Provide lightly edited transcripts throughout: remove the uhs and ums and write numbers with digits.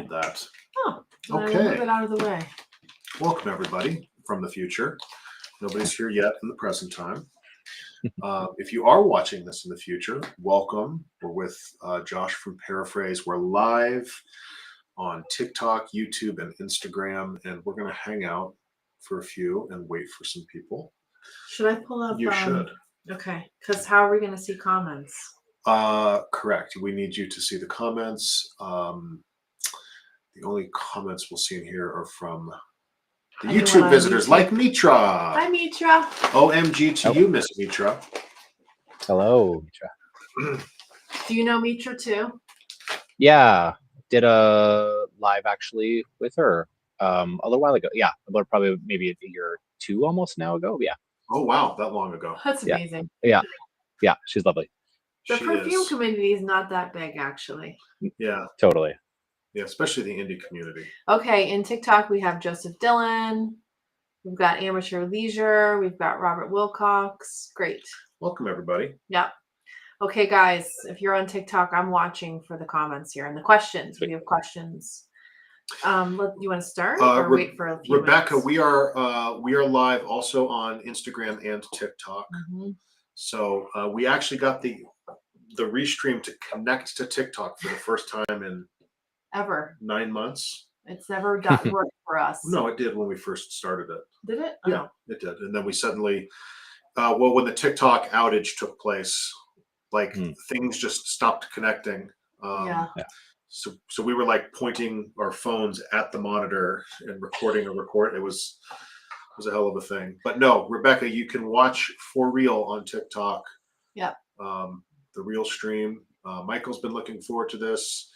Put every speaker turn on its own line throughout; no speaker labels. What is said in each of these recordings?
need that.
Oh,
okay.
Move it out of the way.
Welcome, everybody from the future. Nobody's here yet in the present time. If you are watching this in the future, welcome. We're with Josh from Paraphrase. We're live on TikTok, YouTube, and Instagram, and we're going to hang out for a few and wait for some people.
Should I pull up?
You should.
Okay, because how are we going to see comments?
Correct. We need you to see the comments. The only comments we'll see in here are from the YouTube visitors like Mitra.
Hi, Mitra.
OMG to you, Miss Mitra.
Hello, Mitra.
Do you know Mitra too?
Yeah, did a live actually with her a little while ago. Yeah, about probably maybe a year or two almost now ago. Yeah.
Oh wow, that long ago.
That's amazing.
Yeah, she's lovely.
The perfume community is not that big, actually.
Yeah,
totally.
Yeah, especially the indie community.
Okay, in TikTok we have Joseph Dillon. We've got Amateur Leisure. We've got Robert Wilcox. Great.
Welcome, everybody.
Yeah. Okay, guys, if you're on TikTok, I'm watching for the comments here and the questions. We have questions. You want to start or wait for a few
Rebecca,
minutes?
we are live also on Instagram and TikTok.
Mm-hmm.
So we actually got the restream to connect to TikTok for the first time in
ever
9 months.
It's never done work for us.
No, it did when we first started it.
Did it?
Yeah, it did. And then we suddenly, when the TikTok outage took place, things just stopped connecting. So we were like pointing our phones at the monitor and recording a report. It was a hell of a thing. But no, Rebecca, you can watch For Real on TikTok.
Yeah.
The real stream. Michael's been looking forward to this.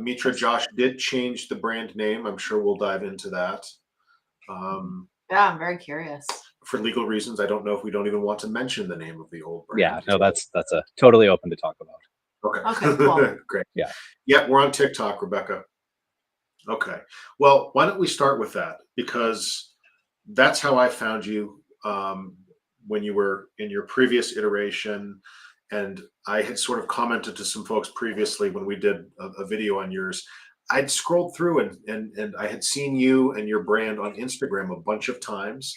Mitra, Josh did change the brand name. I'm sure we'll dive into that.
Yeah, I'm very curious.
For legal reasons, I don't know if we don't even want to mention the name of the old brand.
Yeah, no, that's a totally open to talk about.
Okay,
cool.
Great.
Yeah,
we're on TikTok, Rebecca. Okay, well, why don't we start with that, because that's how I found you when you were in your previous iteration. And I had sort of commented to some folks previously when we did a video on yours. I'd scrolled through and I had seen you and your brand on Instagram a bunch of times.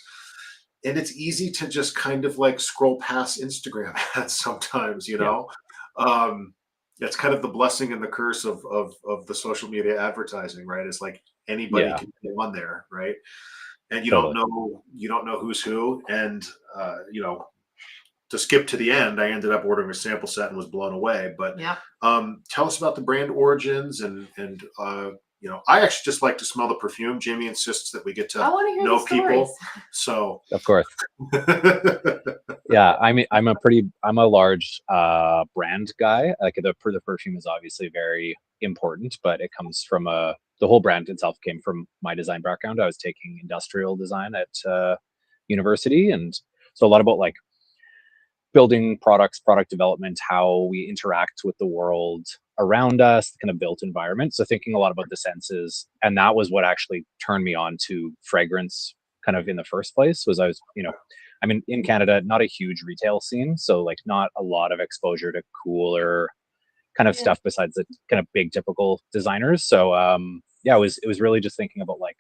And it's easy to just kind of like scroll past Instagram ads sometimes, you know? It's kind of the blessing and the curse of the social media advertising, right? It's like anybody can go on there, right? And you don't know who's who. And, to skip to the end, I ended up ordering a sample set and was blown away. But tell us about the brand origins and I actually just like to smell the perfume. Jamie insists that we get to know people. So
of course. Yeah, I'm a large brand guy. Like the perfume is obviously very important, but it comes from the whole brand itself came from my design background. I was taking industrial design at university, and so a lot about like building products, product development, how we interact with the world around us, the kind of built environment. So thinking a lot about the senses, and that was what actually turned me on to fragrance kind of in the first place. Was I was, in Canada, not a huge retail scene, so like not a lot of exposure to cooler kind of stuff besides the kind of big typical designers. So it was really just thinking about like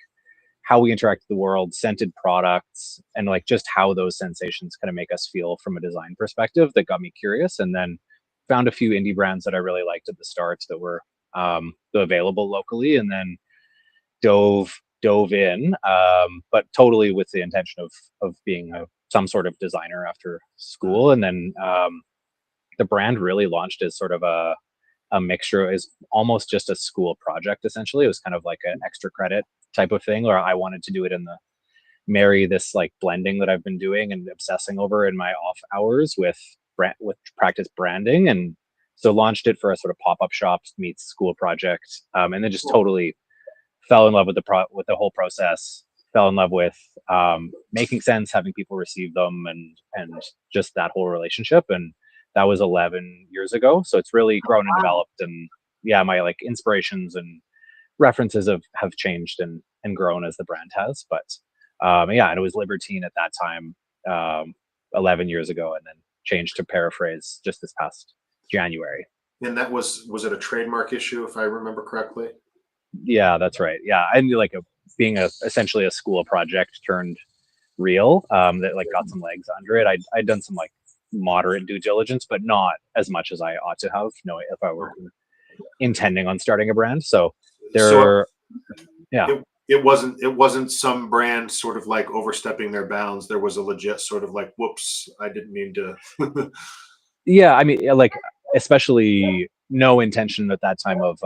how we interact with the world, scented products, and like just how those sensations kind of make us feel from a design perspective that got me curious. And then found a few indie brands that I really liked at the start that were available locally, and then dove in, but totally with the intention of being some sort of designer after school. And then the brand really launched as sort of a mixture, is almost just a school project. Essentially, it was kind of like an extra credit type of thing, or I wanted to do it in the marry this like blending that I've been doing and obsessing over in my off hours with practice branding. And so launched it for a sort of pop-up shop meets school project, and then just totally fell in love with the whole process, fell in love with making sense, having people receive them, and just that whole relationship. And that was 11 years ago. So it's really grown and developed. And my like inspirations and references have changed and grown as the brand has. But and it was Libertine at that time, 11 years ago, and then changed to Paraphrase just this past January.
And that was it a trademark issue, if I remember correctly?
Yeah, that's right. Yeah, I knew like being essentially a school project turned real, that like got some legs under it. I'd done some like moderate due diligence, but not as much as I ought to have, if I were intending on starting a brand. So
So
there, yeah,
it wasn't some brand sort of like overstepping their bounds. There was a legit sort of like, whoops, I didn't mean to.
yeah. I mean, yeah, like especially no intention at that time of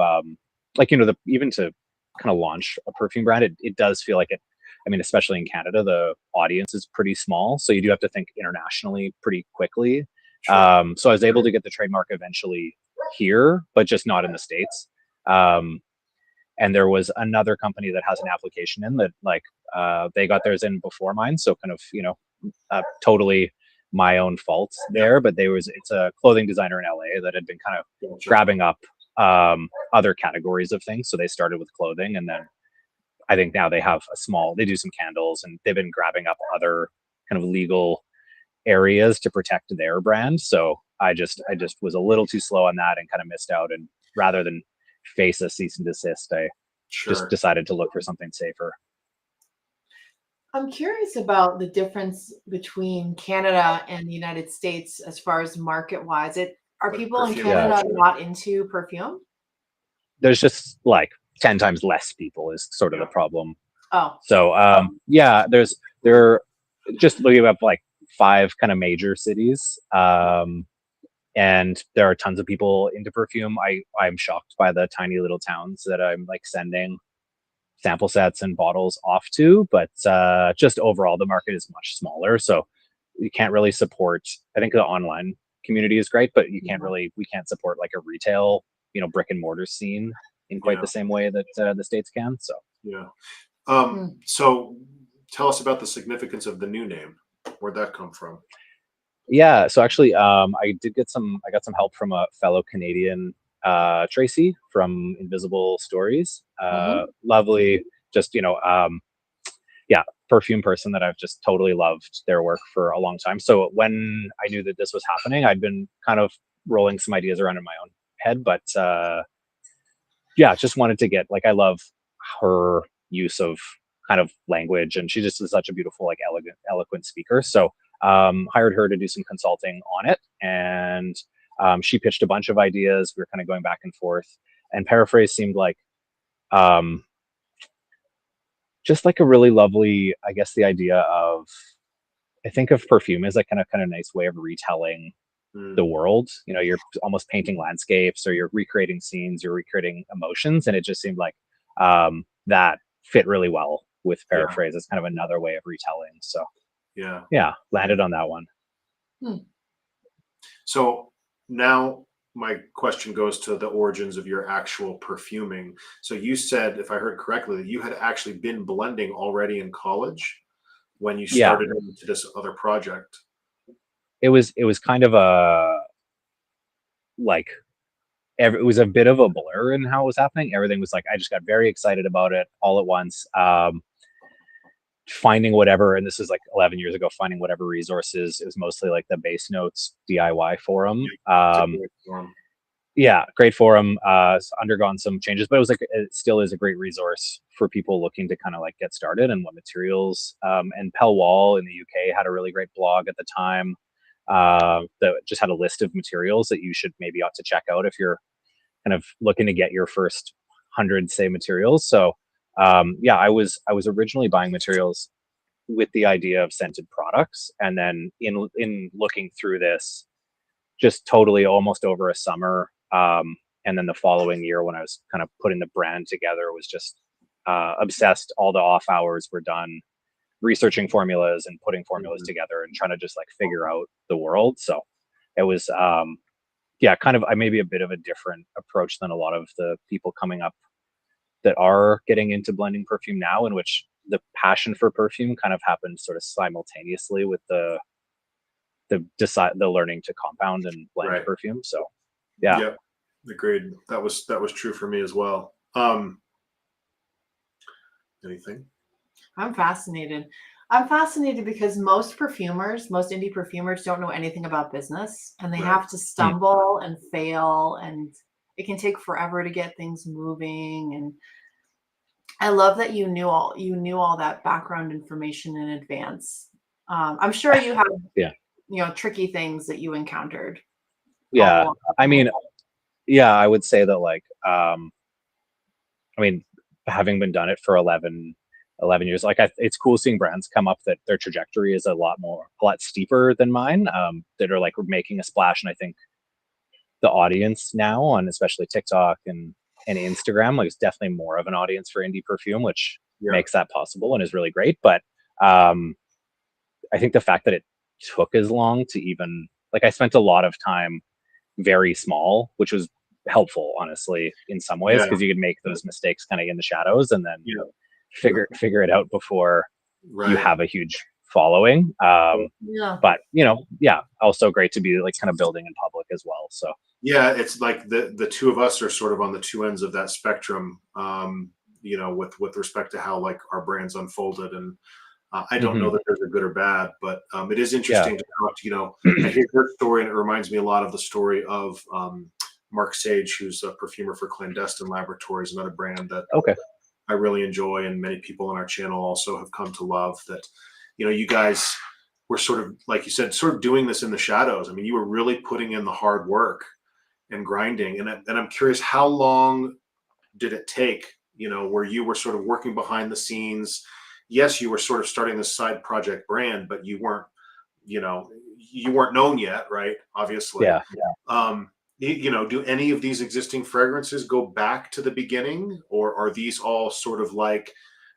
like even to kind of launch a perfume brand, it does feel like it. I mean, especially in Canada, the audience is pretty small, so you do have to think internationally pretty quickly.
Sure.
So I was able to get the trademark eventually here, but just not in the States. Um, and there was another company that has an application in that like they got theirs in before mine, so kind of totally my own fault
Yeah.
there. But it's a clothing designer in LA that had been kind of
Gotcha.
grabbing up other categories of things. So they started with clothing, and then I think now they do some candles, and they've been grabbing up other kind of legal areas to protect their brand. So I just was a little too slow on that and kind of missed out. And rather than face a cease and desist, I just
Sure.
decided to look for something safer.
I'm curious about the difference between Canada and the United States as far as market wise. Are
Like
people in
perfume
Yeah,
Canada
culture.
not into perfume?
there's just like 10 times less people is sort of the
Yeah.
problem.
Oh,
So yeah, there just looking up like five kind of major cities. And there are tons of people into perfume. I'm shocked by the tiny little towns that I'm like sending sample sets and bottles off to, but just overall the market is much smaller, so you can't really support. I think the online community is great, but we can't support like a retail, brick and mortar scene in quite
Yeah.
the same way that the States can. So
Yeah.
hmm.
So tell us about the significance of the new name. Where'd that come from?
yeah, so actually, I got some help from a fellow Canadian, Tracy from Invisible Stories.
Hmm.
Lovely, just yeah, perfume person that I've just totally loved their work for a long time. So when I knew that this was happening, I'd been kind of rolling some ideas around in my own head, but yeah, just wanted to get like I love her use of kind of language, and she just is such a beautiful, like elegant, eloquent speaker. So hired her to do some consulting on it, and she pitched a bunch of ideas. We were kind of going back and forth, and Paraphrase seemed like um, just like a really lovely, I guess, the idea of I think of perfume as like kind of nice way of retelling
Mm,
the world. You're almost painting landscapes, or you're recreating scenes, you're recreating emotions, and it just seemed like that fit really well with
yeah.
Paraphrase. It's kind of another way of retelling. So
Yeah.
yeah, landed on that one.
Hmm.
So now my question goes to the origins of your actual perfuming. So you said, if I heard correctly, that you had actually been blending already in college when you
Yeah,
started into this other project.
it was kind of a like it was a bit of a blur in how it was happening. Everything was like I just got very excited about it all at once. Finding whatever, and this is like 11 years ago, finding whatever resources. It was mostly like the Base Notes DIY forum.
It's a great form.
Yeah, great forum. It's undergone some changes, but it still is a great resource for people looking to kind of like get started and what materials. And Pell Wall in the UK had a really great blog at the time that just had a list of materials that you should maybe ought to check out if you're kind of looking to get your first 100 say materials. So yeah, I was originally buying materials with the idea of scented products, and then in looking through this, just totally almost over a summer. And then the following year, when I was kind of putting the brand together, was just obsessed. All the off hours were done researching formulas and putting formulas
Mhm.
together and trying to just like figure out the world. So it was, yeah, kind of maybe a bit of a different approach than a lot of the people coming up that are getting into blending perfume now, in which the passion for perfume kind of happened sort of simultaneously with the learning to compound and blend
Right.
perfume. So yeah,
Yep. Agreed. That was true for me as well. Anything?
I'm fascinated. I'm fascinated because most perfumers, most indie perfumers don't know anything about business, and they
Right.
have to
Hmm.
stumble and fail, and it can take forever to get things moving. And I love that you knew all that background information in advance. I'm sure you have,
Yeah.
tricky things that you encountered all
Yeah.
along.
I mean, yeah, I would say that like, I mean, having been done it for 11 years, like it's cool seeing brands come up that their trajectory is a lot steeper than mine, that are like making a splash. And I think the audience now on especially TikTok and Instagram, like it's definitely more of an audience for indie perfume, which
Yeah.
makes that possible and is really great. But um, I think the fact that it took as long to even like I spent a lot of time very small, which was helpful, honestly, in some ways,
Yeah.
because you could make those mistakes kind of in the shadows and then
Yeah.
figure it out before you
Right.
have a huge following.
Yeah.
But yeah, also great to be like kind of building in public as well. So
Yeah, it's like the two of us are sort of on the two ends of that spectrum. With respect to how like our brands unfolded, and I don't know
mhm.
that there's a good or bad, but it is
Yeah.
interesting to talk to. I hear your story, and it reminds me a lot of the story of Mark Sage, who's a perfumer for Clandestine Laboratories, another brand that
Okay.
I really enjoy, and many people on our channel also have come to love. That you guys were sort of like you said, sort of doing this in the shadows. I mean, you were really putting in the hard work and grinding. And I'm curious, how long did it take, where you were sort of working behind the scenes? Yes, you were sort of starting this side project brand, but you know, you weren't known yet, right? Obviously.
Yeah.
Do any of these existing fragrances go back to the beginning, or are these all sort of like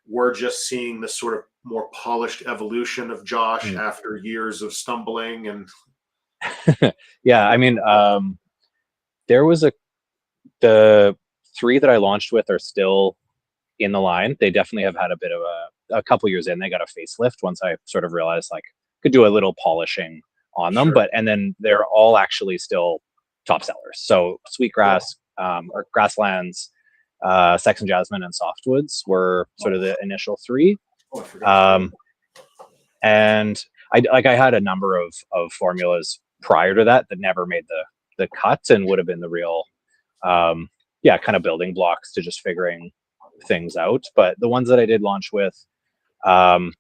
we're just seeing this sort of more polished evolution of Josh
Mm.
after years of stumbling and
Yeah. I mean, there was the three that I launched with are still in the line. They definitely have had a bit of a couple years in. They got a facelift once I sort of realized like could do a little polishing on them.
sure.
And then they're all actually still top sellers. So Sweetgrass, or Grasslands, Sex and Jasmine, and Softwoods were sort of the initial three.
Oh, I forgot.
Um, and I had a number of formulas prior to that never made the cut and would have been the real yeah, kind of building blocks to just figuring things out. But the ones that I did launch with, um,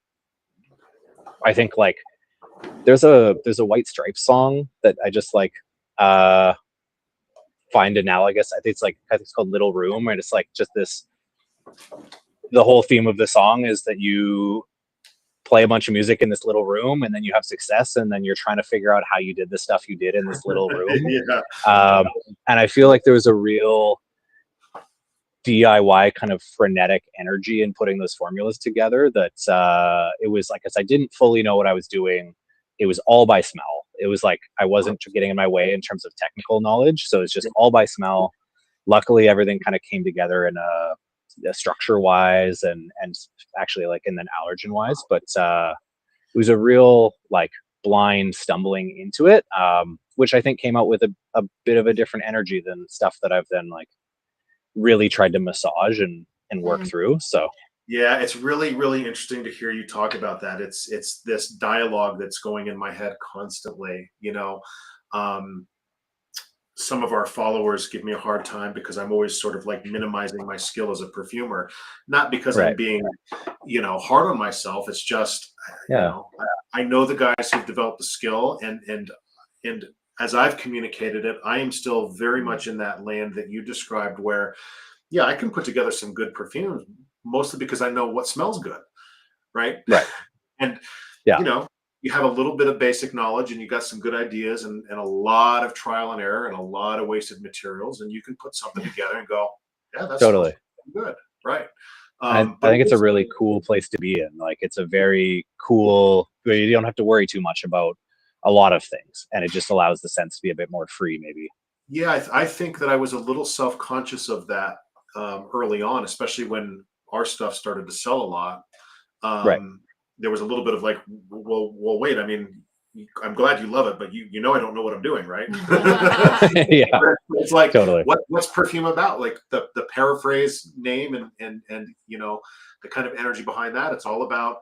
I think like there's a White Stripes song that I just like uh, find analogous. I think it's called Little Room, and it's like just this. The whole theme of the song is that you play a bunch of music in this little room, and then you have success, and then you're trying to figure out how you did the stuff you did in this little room.
Yeah.
And I feel like there was a real DIY kind of frenetic energy in putting those formulas together that it was like, as I didn't fully know what I was doing, it was all by smell. It was like I wasn't getting in my way in terms of technical knowledge. So it's just all by smell. Luckily, everything kind of came together in a structure wise and actually like and then allergen wise. But it was a real like blind stumbling into it, which I think came out with a bit of a different energy than stuff that I've then like really tried to massage and work through. So
Yeah, it's really, really interesting to hear you talk about that. It's this dialogue that's going in my head constantly. Um, some of our followers give me a hard time because I'm always sort of like minimizing my skill as a perfumer, not because I'm
right.
being, hard on myself. It's just,
Yeah.
I know the guys who've developed the skill, and as I've communicated it, I am still very much in that land that you described, where yeah, I can put together some good perfumes, mostly because I know what smells good, right?
Right.
And
Yeah.
you have a little bit of basic knowledge, and you got some good ideas, and a lot of trial and error, and a lot of wasted materials, and you can put something together and go, yeah, that smells
Totally.
good, right?
And I
But
think it's a really cool place to be in. Like it's a very cool, you don't have to worry too much about a lot of things. And it just allows the sense to be a bit more free, maybe.
yeah, I think that I was a little self-conscious of that early on, especially when our stuff started to sell a lot.
Right.
There was a little bit of like, well, wait. I mean, I'm glad you love it, but I don't know what I'm doing, right?
Yeah,
It's like,
totally.
what's perfume about? Like the Paraphrase name and the kind of energy behind that. It's all about,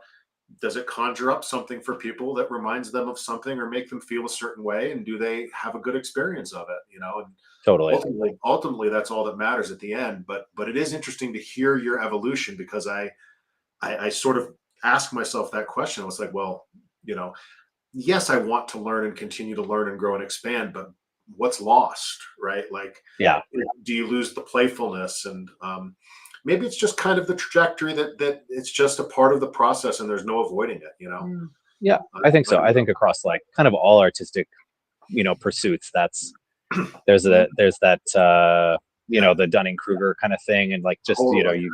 does it conjure up something for people that reminds them of something or make them feel a certain way, and do they have a good experience of it?
Totally.
Ultimately, that's all that matters at the end. But it is interesting to hear your evolution, because I sort of ask myself that question. I was like, well, you know, yes, I want to learn and continue to learn and grow and expand, but what's lost, right? Like,
Yeah.
do you lose the playfulness? And maybe it's just kind of the trajectory that it's just a part of the process and there's no avoiding it, you know?
Yeah, I think so. I think across like kind of all artistic, pursuits, there's that the Dunning-Kruger kind of thing, and like just
Totally.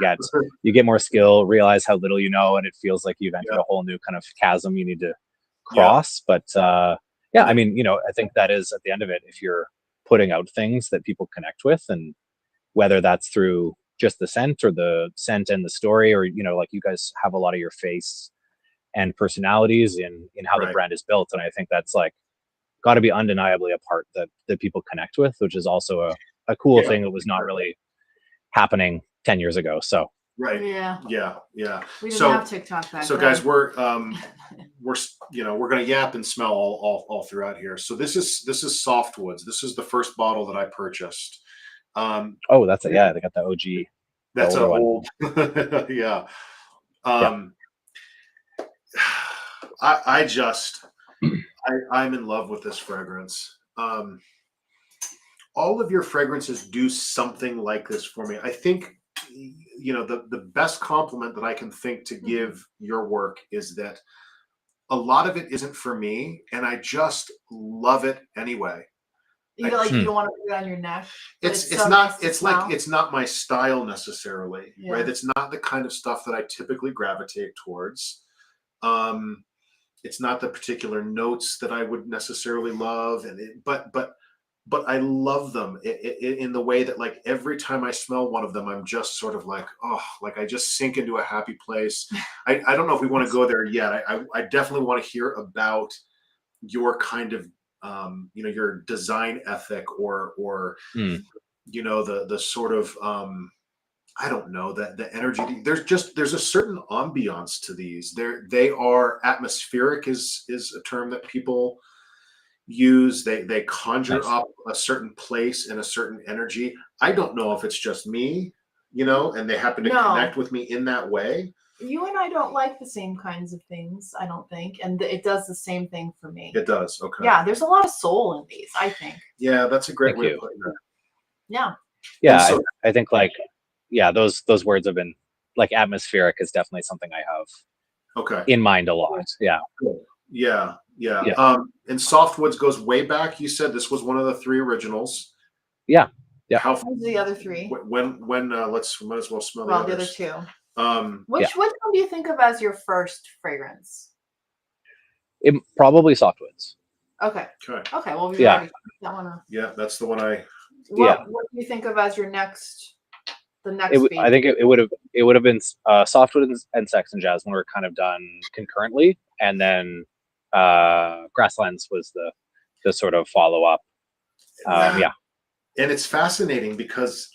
you get more skill, realize how little you know, and it feels like you've entered
Yeah.
a whole new kind of chasm you need to
Yeah.
cross. But I mean, I think that is at the end of it, if you're putting out things that people connect with, and whether that's through just the scent or the scent and the story, or like you guys have a lot of your face and personalities in how the
Right.
brand is built, and I think that's like got to be undeniably a part that people connect with, which is also a cool thing that was not really happening 10 years ago. So
Right.
Yeah.
Yeah.
We didn't have TikTok back
So
then.
guys, we're gonna yap and smell all throughout here. So this is Softwoods. This is the first bottle that I purchased.
that's they got the OG.
That's an
older
old yeah. I'm in love with this fragrance. All of your fragrances do something like this for me. I think the best compliment that I can think to give your work is that a lot of it isn't for me, and I just love it anyway.
You don't want to put it on your neck.
It's not my style necessarily, right? It's not the kind of stuff that I typically gravitate towards. It's not the particular notes that I would necessarily love, but I love them in the way that, like, every time I smell one of them, I'm just sort of like, oh, like I just sink into a happy place. I don't know if we want to go there yet. I definitely want to hear about your kind of your design ethic, or the sort of I don't know, the energy. There's a certain ambiance to these. They are atmospheric is a term that people use. They conjure up a certain place and a certain energy. I don't know if it's just me, and they happen to connect with me in that way.
You and I don't like the same kinds of things, I don't think, and it does the same thing for me.
It does. Okay.
Yeah, there's a lot of soul in these, I think.
Yeah, that's a great way of putting it.
Yeah.
Yeah, I think like those words have been like atmospheric is definitely something I have in mind a lot. Yeah.
Cool. Yeah. And Softwoods goes way back. You said this was one of the 3 originals.
Yeah.
How far the other 3?
When let's might as well smell the
other 2. Which one do you think of as your first fragrance?
Probably Softwoods.
Okay. Well, we
already
that one.
Yeah, that's the one I.
What do you think of as your next? The next.
I think it would have been Softwoods and Sex and Jasmine were kind of done concurrently, and then Grasslands was the sort of follow up.
And it's fascinating because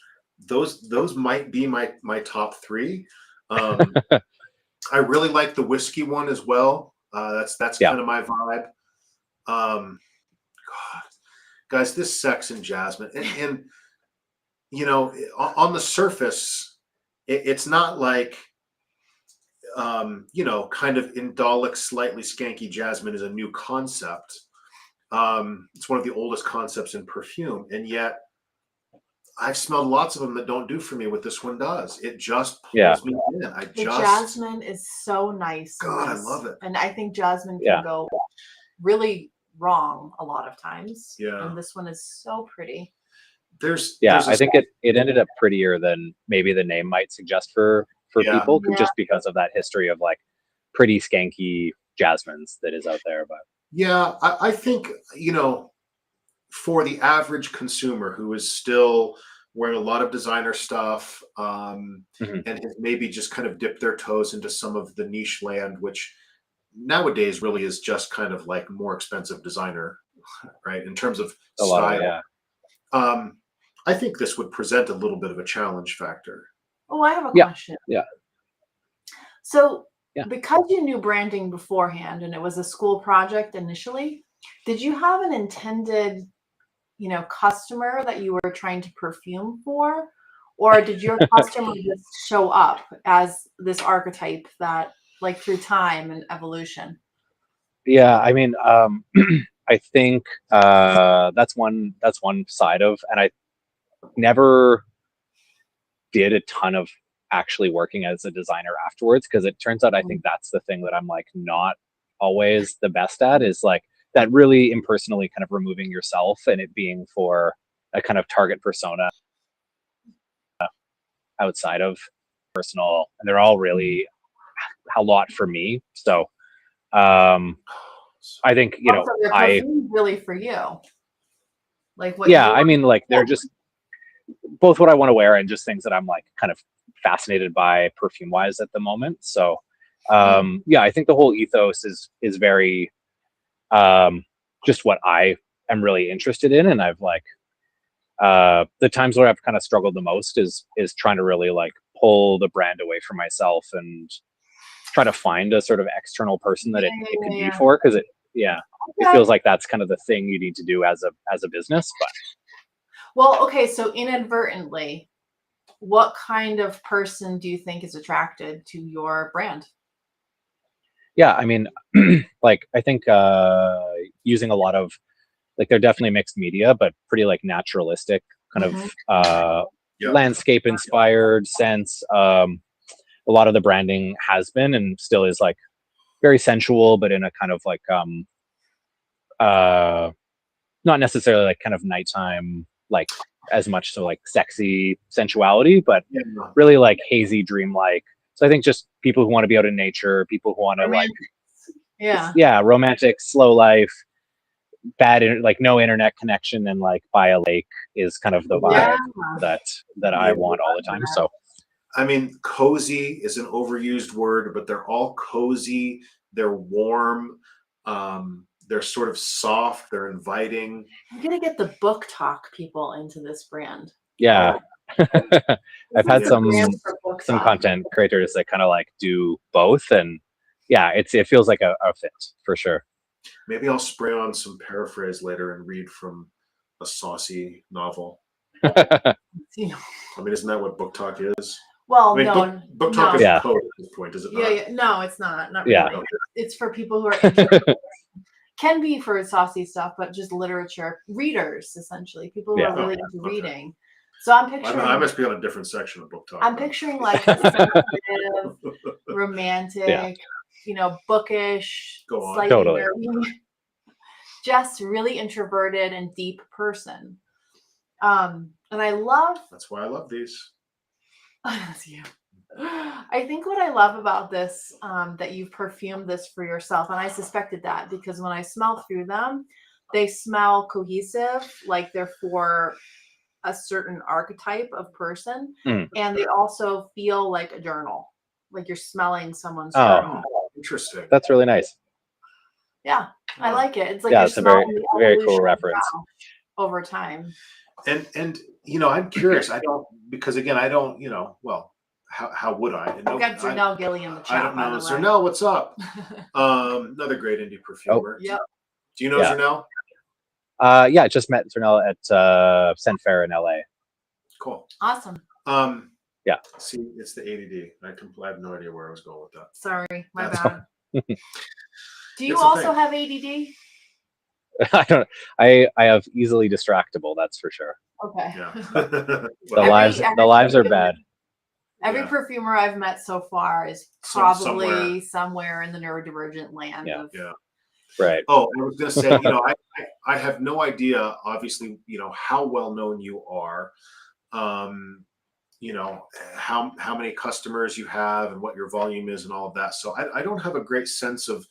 those might be my top 3. I really like the whiskey one as well. That's kind of my vibe. God, guys, this Sex and Jasmine, and on the surface, it's not like kind of indolic, slightly skanky jasmine is a new concept. It's one of the oldest concepts in perfume, and yet I've smelled lots of them that don't do for me what this one does. It just pulls me in. The
jasmine is so nice.
God, I love it.
And I think jasmine can go really wrong a lot of times.
Yeah.
And this one is so pretty.
I think it ended up prettier than maybe the name might suggest for people, just because of that history of like pretty skanky jasmines that is out there. But
yeah, I think, for the average consumer who is still wearing a lot of designer stuff, and has maybe just kind of dipped their toes into some of the niche land, which nowadays really is just kind of like more expensive designer, right? In terms of style. I think this would present a little bit of a challenge factor.
Oh, I have a question.
Yeah.
So because you knew branding beforehand and it was a school project initially, did you have an intended customer that you were trying to perfume for, or did your customer just show up as this archetype that, like, through time and evolution?
Yeah, I mean, I think that's one side of, and I never did a ton of actually working as a designer afterwards, because it turns out I think that's the thing that I'm like not always the best at, is like that really impersonally kind of removing yourself and it being for a kind of target persona outside of personal, and they're all really a lot for me. So I think,
Also, they're perfumed really for you, like what?
Yeah, I mean, like they're just both what I want to wear and just things that I'm like kind of fascinated by perfume wise at the moment. So yeah, I think the whole ethos is very just what I am really interested in, and I've like the times where I've kind of struggled the most is trying to really like pull the brand away from myself and try to find a sort of external person that it could be for, because it feels like that's kind of the thing you need to do as a business. But
well, okay, so inadvertently, what kind of person do you think is attracted to your brand?
Yeah, I mean, like I think using a lot of, like, they're definitely mixed media, but pretty like naturalistic kind of landscape inspired sense. A lot of the branding has been and still is like very sensual, but in a kind of like not necessarily like kind of nighttime, like as much so like sexy sensuality, but really like hazy, dreamlike. So I think just people who want to be out in nature, people who want to like romantic, slow life, like no internet connection, and like by a lake is kind of the vibe that I want all the time. So
I mean, cozy is an overused word, but they're all cozy. They're warm. They're sort of soft. They're inviting.
I'm gonna get the book talk people into this brand.
Yeah. I've had some content creators that kind of like do both, and yeah, it feels like a fit for sure.
Maybe I'll spray on some Paraphrase later and read from a saucy novel. I mean, isn't that what book talk is?
Well,
I mean, book talk is code at this point, is it not?
Yeah, no, it's not. Not really. It's for people who are interested. Can be for saucy stuff, but just literature readers, essentially, people who are really into reading. So I'm picturing.
I must be on a different section of book talk.
I'm picturing like sensitive, romantic, bookish, slightly nerdy, just really introverted and deep person. And I love.
That's why I love these.
That's you. I think what I love about this, that you've perfumed this for yourself, and I suspected that because when I smell through them, they smell cohesive, like they're for a certain archetype of person, and they also feel like a journal, like you're smelling someone's journal.
Interesting.
That's really nice.
Yeah, I like it. It's like
it's a very cool reference
over time.
And I'm curious. I don't, because again, I don't, well, how would I?
I've got Zernell Gilly in the chat.
I don't know. Zernell, what's up? Another great indie perfumer.
Yep.
Do you know Zernell?
Yeah, I just met Zernell at Scent Fair in LA.
Cool.
Awesome.
Yeah.
See, it's the ADD. I have no idea where I was going with that.
Sorry, my bad. Do you also have ADD?
I don't. I have easily distractible. That's for sure.
Okay.
Yeah.
The lives are bad.
Every perfumer I've met so far is probably somewhere in the neurodivergent land.
Right.
Oh, I was going to say, I have no idea, obviously, how well known you are, how many customers you have and what your volume is and all of that. So I don't have a great sense of,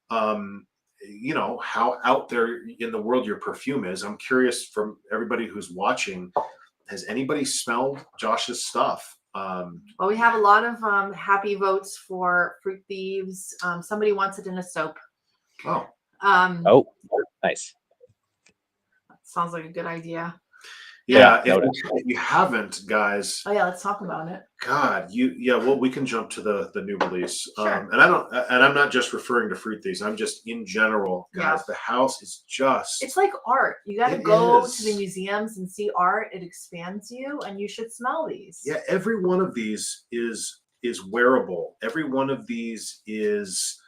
how out there in the world your perfume is. I'm curious from everybody who's watching, has anybody smelled Josh's stuff?
Well, we have a lot of happy votes for Fruit Thieves. Somebody wants it in a soap.
Oh.
Nice.
Sounds like a good idea.
Yeah,
noted.
if you haven't, guys,
Oh yeah, let's talk about it.
God, well, we can jump to the new release.
Sure.
And I'm not just referring to Fruit Thieves. I'm just in general, guys.
Yeah.
The house is just.
It's like art. You got to
It
go
is.
to the museums and see art. It expands you, and you should smell these.
Yeah, every one of these is wearable. Every one of these is.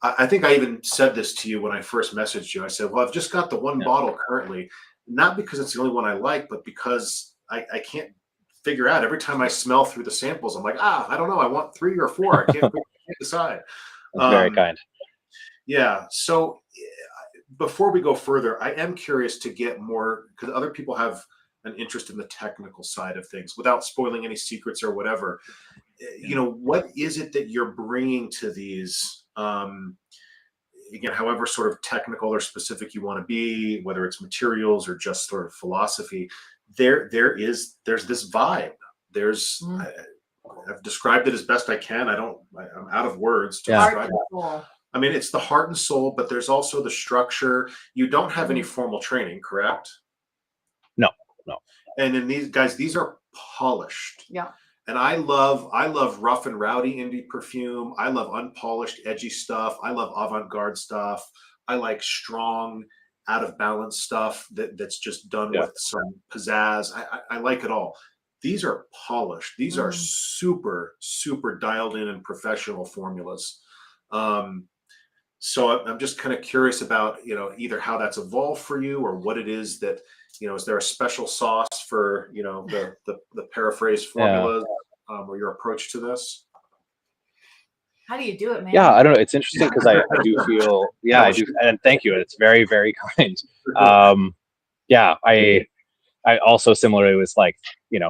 I think I even said this to you when I first messaged you. I said, "Well, I've just got the one
Yeah.
bottle currently, not because it's the only one I like, but because I can't figure out. Every time I smell through the samples, I'm like, I don't know. I want 3 or 4. I can't decide."
That's very kind.
Yeah. So before we go further, I am curious to get more because other people have an interest in the technical side of things without spoiling any secrets or whatever. What is it that you're bringing to these? Again, however sort of technical or specific you want to be, whether it's materials or just sort of philosophy, there's this vibe. There's I've described it as best I can. I'm out of words to describe it. I mean, it's the heart and soul, but there's also the structure. You don't have any formal training, correct?
No.
And in these guys, these are polished.
Yeah.
And I love rough and rowdy indie perfume. I love unpolished, edgy stuff. I love avant-garde stuff. I like strong, out of balance stuff that's just done with some pizzazz. I like it all. These are polished. These are super, super dialed in and professional formulas. So I'm just kind of curious about, either how that's evolved for you or what it is that, is there a special sauce for, the Paraphrase formulas or your approach to this?
How do you do it, man?
Yeah, I don't know. It's interesting because I do feel, I do. And thank you. It's very, very kind. I also similarly was like,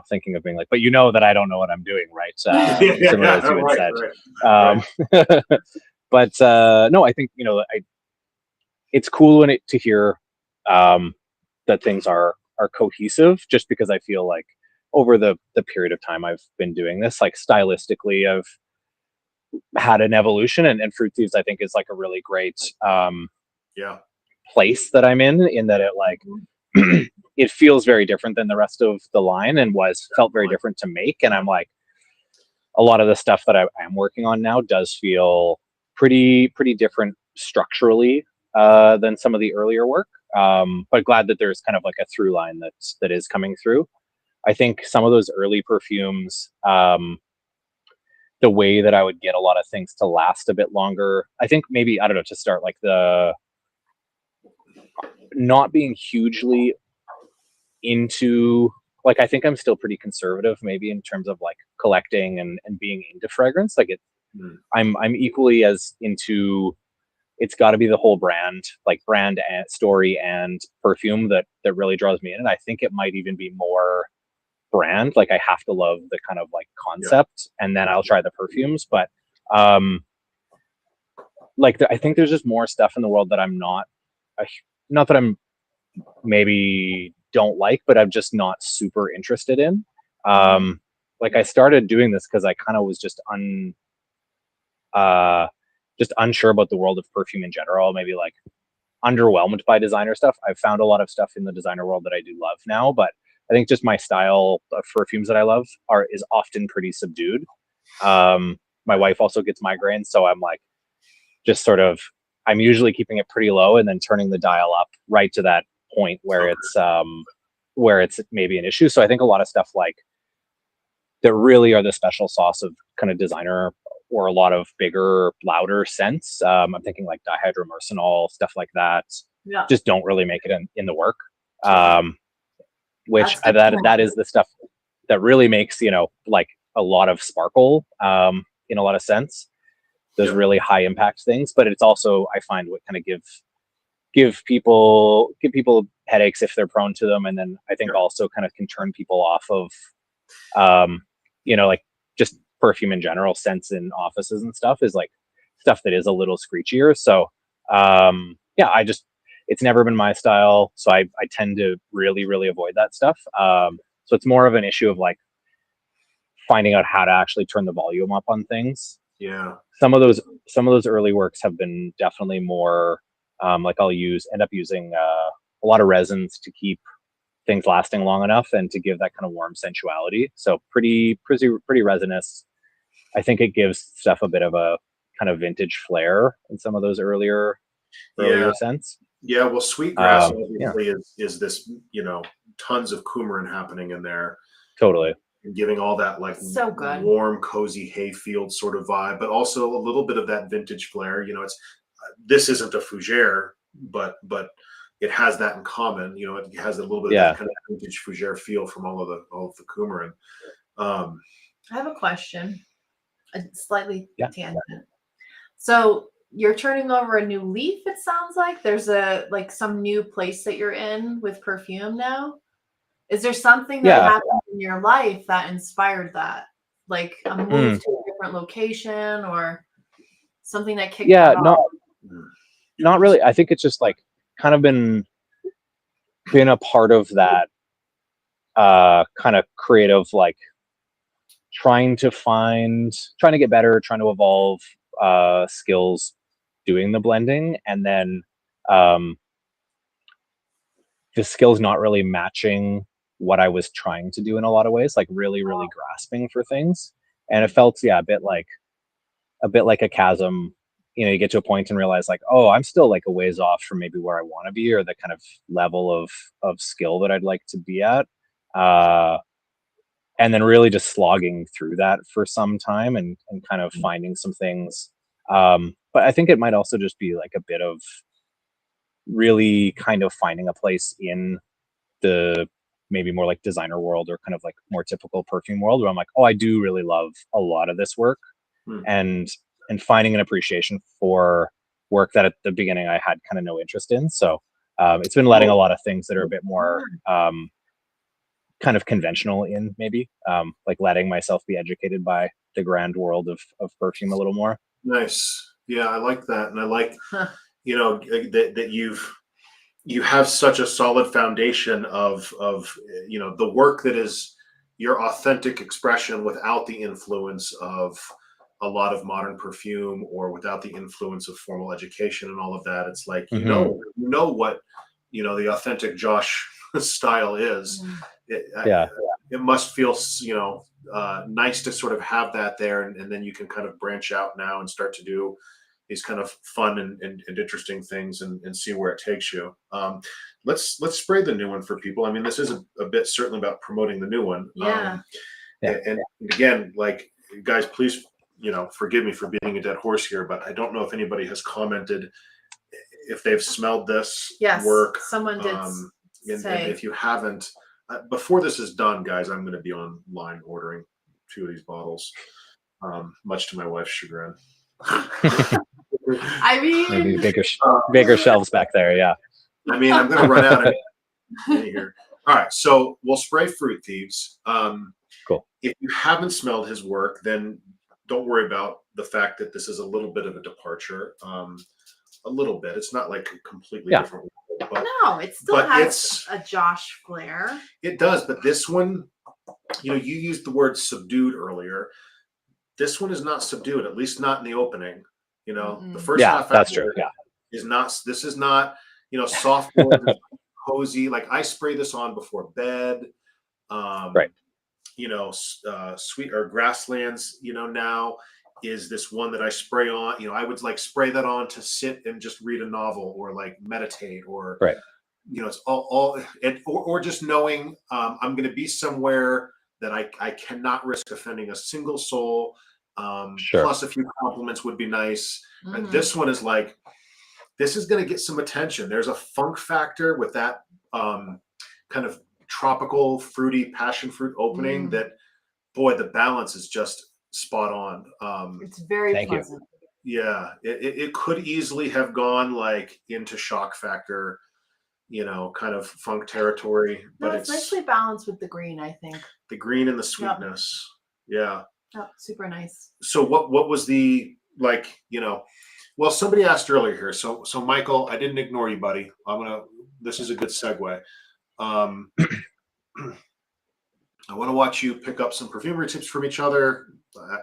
thinking of being like, but that I don't know what I'm doing, right? Similar as you had said. Right. But no, I think, it's cool to hear that things are cohesive, just because I feel like over the period of time I've been doing this, like stylistically, I've had an evolution, and Fruit Thieves I think is like a really great place that I'm in that it like it feels very different than the rest of the line and felt very different to make. And I'm like, a lot of the stuff that I am working on now does feel pretty different structurally than some of the earlier work. But glad that there's kind of like a through line that is coming through. I think some of those early perfumes, the way that I would get a lot of things to last a bit longer, I think maybe, I don't know, to start like the not being hugely into, like, I think I'm still pretty conservative maybe in terms of like collecting and being into fragrance. Like I'm equally as into, it's got to be the whole brand, like brand and story and perfume that really draws me in. And I think it might even be more brand. Like I have to love the kind of like concept, and then I'll try the perfumes. But I think there's just more stuff in the world that I'm not that I'm maybe don't like, but I'm just not super interested in. Like I started doing this because I kind of was just unsure about the world of perfume in general, maybe like underwhelmed by designer stuff. I've found a lot of stuff in the designer world that I do love now, but I think just my style of perfumes that I love is often pretty subdued. My wife also gets migraines, so I'm like, just sort of, I'm usually keeping it pretty low and then turning the dial up right to that point where it's maybe an issue. So I think a lot of stuff like that really are the special sauce of kind of designer, or a lot of bigger, louder scents. I'm thinking like dihydromercenol, stuff like that.
Yeah.
Just don't really make it in the work. Which that is the stuff that really makes, like a lot of sparkle in a lot of sense. Those really high impact things, but it's also, I find, what kind of give people headaches if they're prone to them, and then I think also kind of can turn people off of like just perfume in general. Scents in offices and stuff is like stuff that is a little screechier. So it's never been my style, so I tend to really avoid that stuff. So it's more of an ise of like finding out how to actually turn the volume up on things. Some of those early works have been definitely more like I'll end up using a lot of resins to keep things lasting long enough and to give that kind of warm sensuality. So pretty resinous. I think it gives stuff a bit of a kind of vintage flair in some of those earlier
Yeah.
scents.
Yeah. Well, Sweetgrass
Yeah,
obviously is this, tons of coumarin happening in there
totally.
and giving all that like
So good.
warm, cozy hayfield sort of vibe, but also a little bit of that vintage flair. It's this isn't a fougere, but it has that in common. It has a little bit of
Yeah.
that kind of vintage fougere feel from all of the coumarin. Um,
I have a question, a slightly
Yeah.
tangent. So you're turning over a new leaf, it sounds like. There's some new place that you're in with perfume now. Is there something that
Yeah.
happened in your life that inspired that? Like a move to a different location or something that kicked that off?
Not really. I think it's just like kind of been a part of that kind of creative, like trying to get better, trying to evolve skills doing the blending, and then the skills not really matching what I was trying to do in a lot of ways, like really grasping for things. And it felt a bit like a chasm. You get to a point and realize like, oh, I'm still like a ways off from maybe where I want to be or the kind of level of skill that I'd like to be at. And then really just slogging through that for some time and kind of finding some things. But I think it might also just be like a bit of really kind of finding a place in the maybe more like designer world or kind of like more typical perfume world where I'm like, oh, I do really love a lot of this work. And finding an appreciation for work that at the beginning I had kind of no interest in. So it's been letting a lot of things that are a bit more kind of conventional in maybe like letting myself be educated by the grand world of perfume a little more.
Nice. Yeah, I like that. And I like, that you have such a solid foundation of the work that is your authentic expression without the influence of a lot of modern perfume or without the influence of formal education and all of that. It's like what the authentic Josh style is. It must feel nice to sort of have that there, and then you can kind of branch out now and start to do these kind of fun and interesting things and see where it takes you. Let's spray the new one for people. I mean, this is a bit certainly about promoting the new one. And again, like, guys, please, forgive me for beating a dead horse here, but I don't know if anybody has commented if they've smelled this work.
Someone did say.
And if you haven't, before this is done, guys, I'm going to be online ordering 2 of these bottles, much to my wife's chagrin.
I mean,
maybe bigger shelves back there. Yeah.
I mean, I'm going to run out of here. All right. So we'll spray Fruit Thieves.
Cool.
If you haven't smelled his work, then don't worry about the fact that this is a little bit of a departure. A little bit. It's not like a completely different. But,
no, it still has a Josh flair.
It does. But this one, you used the word subdued earlier. This one is not subdued, at least not in the opening. The first half
that's true.
is not. This is not, soft, cozy. Like I spray this on before bed.
Right.
Sweet or Grasslands. Now is this one that I spray on. I would like spray that on to sit and just read a novel or like meditate or.
Right.
It's or just knowing I'm going to be somewhere that I cannot risk offending a single soul. Plus a few compliments would be nice. This one is like, this is going to get some attention. There's a funk factor with that kind of tropical, fruity passion fruit opening that, boy, the balance is just spot on.
It's very pleasant.
Yeah, it could easily have gone like into shock factor, kind of funk territory. But
it's nicely balanced with the green, I think. The
green and the sweetness. Yeah.
Oh, super nice.
So what was the, like, well, somebody asked earlier here. So Michael, I didn't ignore you, buddy. This is a good segue. I want to watch you pick up some perfumery tips from each other.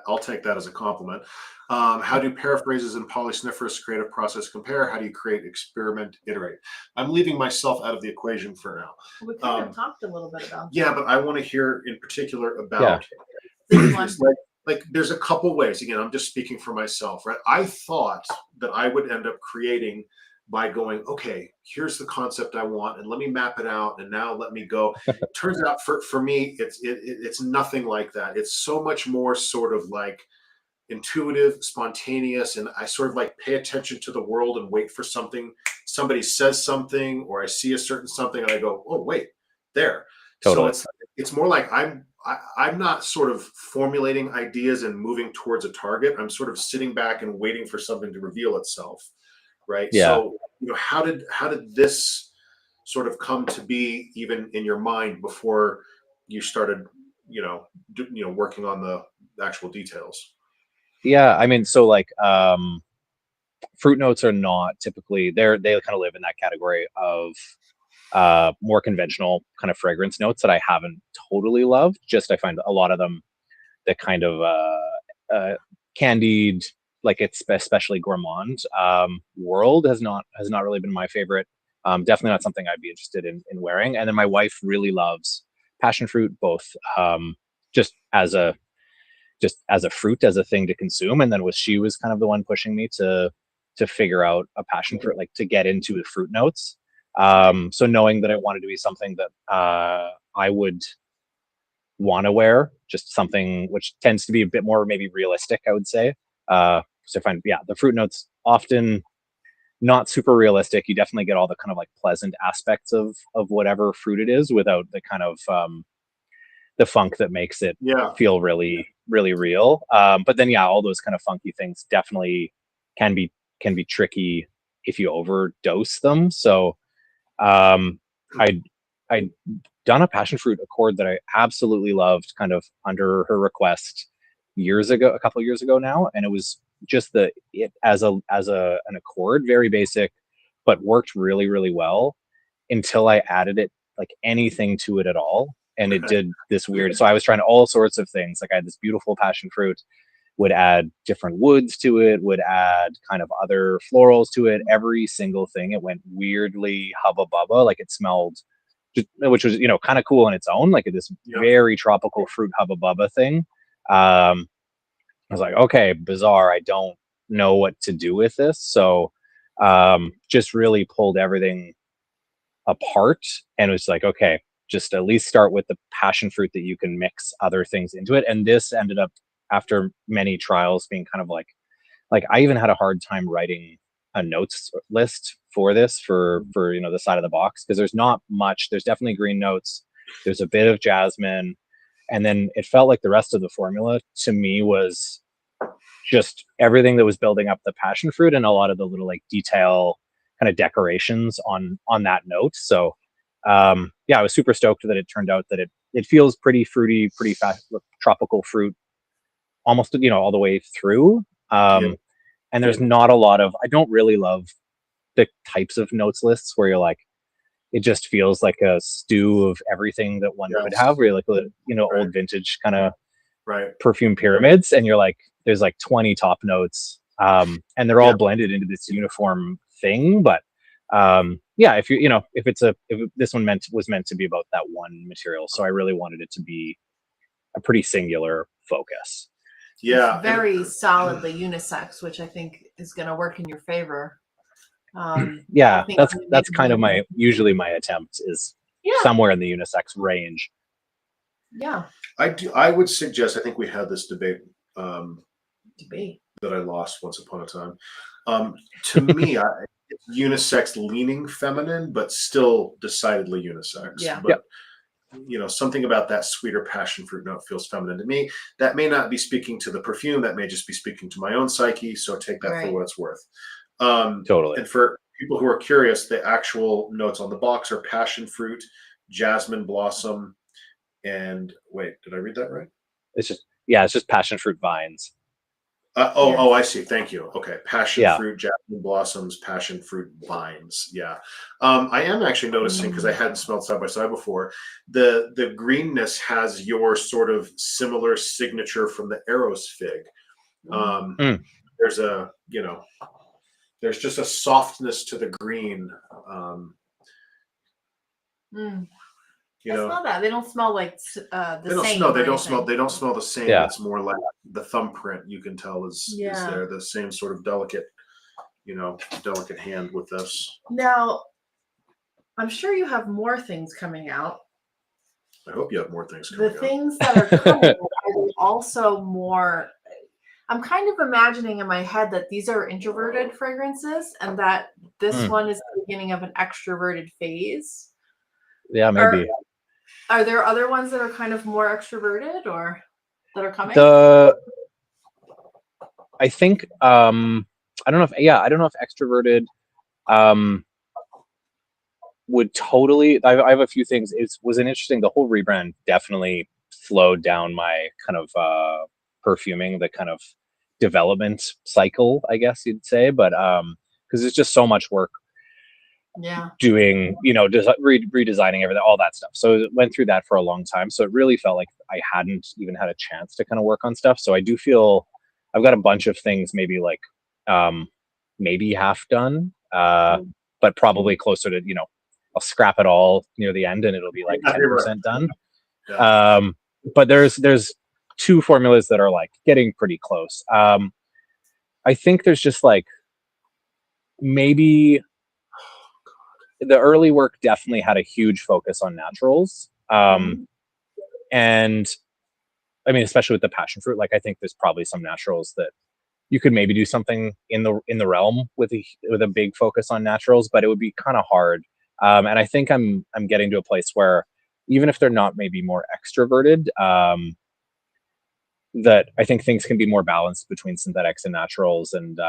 I'll take that as a compliment. How do paraphrases and polysniffers creative process compare? How do you create, experiment, iterate? I'm leaving myself out of the equation for now.
We kind of talked a little bit about
Yeah,
that.
but I want to hear in particular
Yeah.
about
This one.
like there's a couple ways. Again, I'm just speaking for myself, right? I thought that I would end up creating by going, okay, here's the concept I want, and let me map it out, and now let me go. Turns out for me, it's nothing like that. It's so much more sort of like intuitive, spontaneous, and I sort of like pay attention to the world and wait for something. Somebody says something, or I see a certain something, and I go, "Oh, wait, there." So
Totally.
it's more like I'm not sort of formulating ideas and moving towards a target. I'm sort of sitting back and waiting for something to reveal itself, right?
Yeah.
So how did this sort of come to be even in your mind before you started working on the actual details?
Yeah. I mean, so like, fruit notes are not typically they kind of live in that category of more conventional kind of fragrance notes that I haven't totally loved. Just I find a lot of them the kind of candied, like it's especially gourmand world has not really been my favorite. Definitely not something I'd be interested in wearing. And then my wife really loves passion fruit, both just as a fruit, as a thing to consume, and then she was kind of the one pushing me to figure out a passion fruit, like to get into the fruit notes. So knowing that I wanted to be something that I would want to wear, just something which tends to be a bit more maybe realistic, I would say. So I find, yeah, the fruit notes often not super realistic. You definitely get all the kind of like pleasant aspects of whatever fruit it is without the kind of the funk that makes it
Yeah.
feel really, really real. But then, yeah, all those kind of funky things definitely can be tricky if you overdose them. So I I done a passion fruit accord that I absolutely loved, kind of under her request years ago, a couple of years ago now, and it was just it as an accord, very basic, but worked really, really well until I added it, like anything to it at all. And it did this weird. So I was trying all sorts of things. Like I had this beautiful passion fruit, would add different woods to it, would add kind of other florals to it. Every single thing, it went weirdly hubba bubba. Like it smelled, which was, kind of cool in its own, like this
Yeah.
very tropical fruit hubba bubba thing. I was like, okay, bizarre. I don't know what to do with this. So just really pulled everything apart and was like, okay, just at least start with the passion fruit that you can mix other things into it. And this ended up, after many trials, being kind of like I even had a hard time writing a notes list for this for the side of the box, because there's not much. There's definitely green notes. There's a bit of jasmine, and then it felt like the rest of the formula to me was just everything that was building up the passion fruit and a lot of the little like detail kind of decorations on that note. So yeah, I was super stoked that it turned out that it feels pretty fruity, pretty fast, tropical fruit, almost all the way through.
Yeah.
And there's not a lot of, I don't really love the types of notes lists where you're like, it just feels like a stew of everything that one could
Yes.
have, where you're like,
Right.
old vintage kind of
Right.
perfume pyramids, and you're like, there's like 20 top notes, and they're all
Yeah.
blended into this uniform thing. But yeah, if this one was meant to be about that one material, so I really wanted it to be a pretty singular focus.
Yeah.
It's very solidly unisex, which I think is going to work in your favor.
Yeah,
I think
that's kind of usually my attempt is somewhere in the unisex range.
Yeah.
I would suggest, I think we had this debate
Debate.
that I lost once upon a time. To me, it's unisex leaning feminine, but still decidedly unisex.
Yeah.
But something about that sweeter passion fruit note feels feminine to me. That may not be speaking to the perfume. That may just be speaking to my own psyche. So take that for what it's worth.
Totally.
And for people who are curious, the actual notes on the box are passion fruit, jasmine blossom, and wait, did I read that right?
It's just passion fruit vines.
Yes.
I see. Thank you. Okay. Passion
Yeah.
fruit, jasmine blossoms, passion fruit vines. Yeah. I am actually noticing because I
Mm.
hadn't smelled side by side before. The greenness has your sort of similar signature from the Eros fig.
Mm.
Um,
Mm.
there's a, there's just a softness to the green.
Mm.
You
I
know,
smell that. They don't smell like the
they don't
same
smell.
or
They don't smell.
anything.
They don't smell the same.
Yeah.
It's more like the thumbprint. You can tell is
Yeah.
there the same sort of delicate, delicate hand with this.
Now, I'm sure you have more things coming out.
I hope you have more things
The
coming up.
things that are coming are they also more. I'm kind of imagining in my head that these are introverted fragrances and that this
Mm.
one is the beginning of an extroverted phase.
Yeah,
Are
maybe.
are there other ones that are kind of more extroverted or that are coming?
The I think I don't know if extroverted um would totally. I have a few things. It was an interesting. The whole rebrand definitely slowed down my kind of perfuming, the kind of development cycle, I guess you'd say. But because it's just so much work
Yeah.
doing, redesigning everything, all that stuff. So it went through that for a long time. So it really felt like I hadn't even had a chance to kind of work on stuff. So I do feel I've got a bunch of things, maybe like um, maybe half done,
Mm.
but probably closer to, I'll scrap it all near the end and it'll be like
Yeah, you're right.
10% done.
Yeah.
But there's two formulas that are like getting pretty close. I think there's just like maybe the early work definitely had a huge focus on naturals.
Mhm.
And I mean, especially with the passion fruit, like I think there's probably some naturals that you could maybe do something in the realm with a big focus on naturals, but it would be kind of hard. And I think I'm getting to a place where even if they're not maybe more extroverted, that I think things can be more balanced between synthetics and naturals, and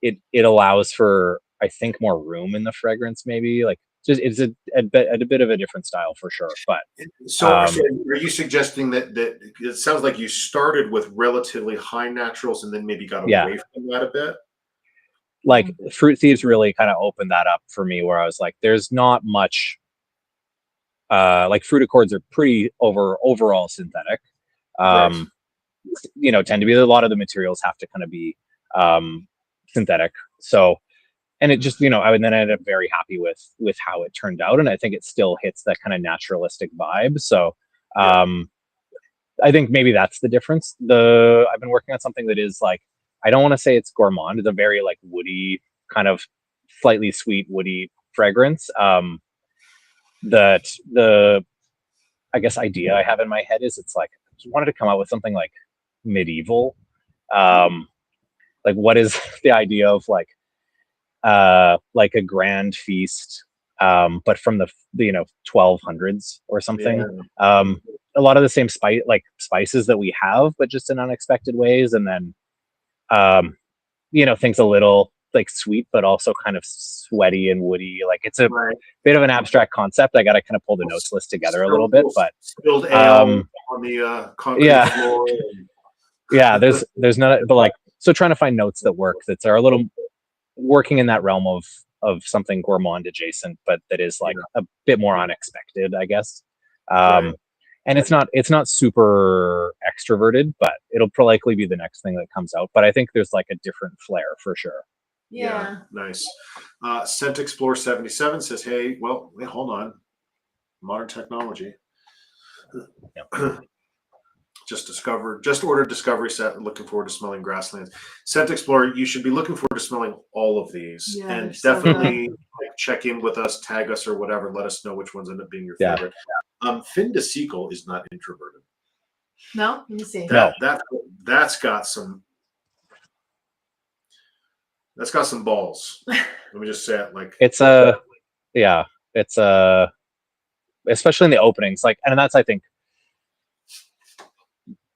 it allows for I think more room in the fragrance, maybe like just it's a bit of a different style for sure, but
So are you suggesting that it sounds like you started with relatively high naturals and then maybe got
yeah,
away from that a bit?
like
Mm.
Fruit Thieves really kind of opened that up for me, where I was like, there's not much. Like fruit accords are pretty overall synthetic.
Right.
Um, tend to be a lot of the materials have to kind of be um, synthetic. So and it just I would then ended up very happy with how it turned out, and I think it still hits that kind of naturalistic vibe. So
Yeah.
um, I think maybe that's the difference. I've been working on something that is like I don't want to say it's gourmand. It's a very like woody kind of slightly sweet woody fragrance. That the I guess idea I have in my head is it's like I just wanted to come out with something like medieval. Um, like what is the idea of like a grand feast, but from the 1200s or something.
Yeah.
A lot of the same spices that we have, but just in unexpected ways, and then um, things a little like sweet, but also kind of sweaty and woody. Like it's a
Right.
bit of an abstract concept. I got to kind of pull the notes list together a little bit, but
Spilled ale
um,
on the concrete
yeah,
floor.
yeah. There's not, but like so trying to find notes that work that are a little working in that realm of something gourmand adjacent, but that is like
Yeah.
a bit more unexpected, I guess.
Right.
Um, and it's not super extroverted, but it'll likely be the next thing that comes out. But I think there's like a different flair for sure.
Yeah.
Yeah.
Nice. Scent Explorer 77 says, "Hey, well, wait, hold on. Modern technology.
Yeah.
Just ordered Discovery set. Looking forward to smelling grasslands. Scent Explorer, you should be looking forward to smelling all of these,
Yeah, they're
and
so good.
definitely check in with us, tag us or whatever. Let us know which ones end up being your
Yeah.
favorite. Fin de Siecle is not introverted.
No? Let me see.
No.
That's got some balls. Let me just say it like
It's a yeah. It's a especially in the openings, like, and that's I think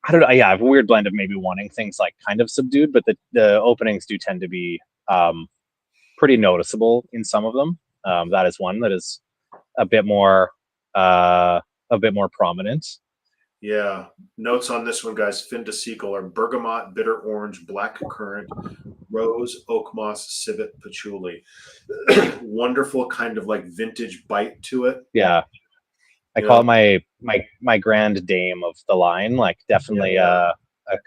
I don't know. Yeah, I have a weird blend of maybe wanting things like kind of subdued, but the openings do tend to be pretty noticeable in some of them. That is one that is a bit more uh, a bit more prominent.
Yeah. Notes on this one, guys. Fin de Siecle are bergamot, bitter orange, black currant, rose, oak moss, civet, patchouli. Wonderful kind of like vintage bite to it.
Yeah, I
You
call it
know?
my grand dame of the line. Like
Yeah.
definitely a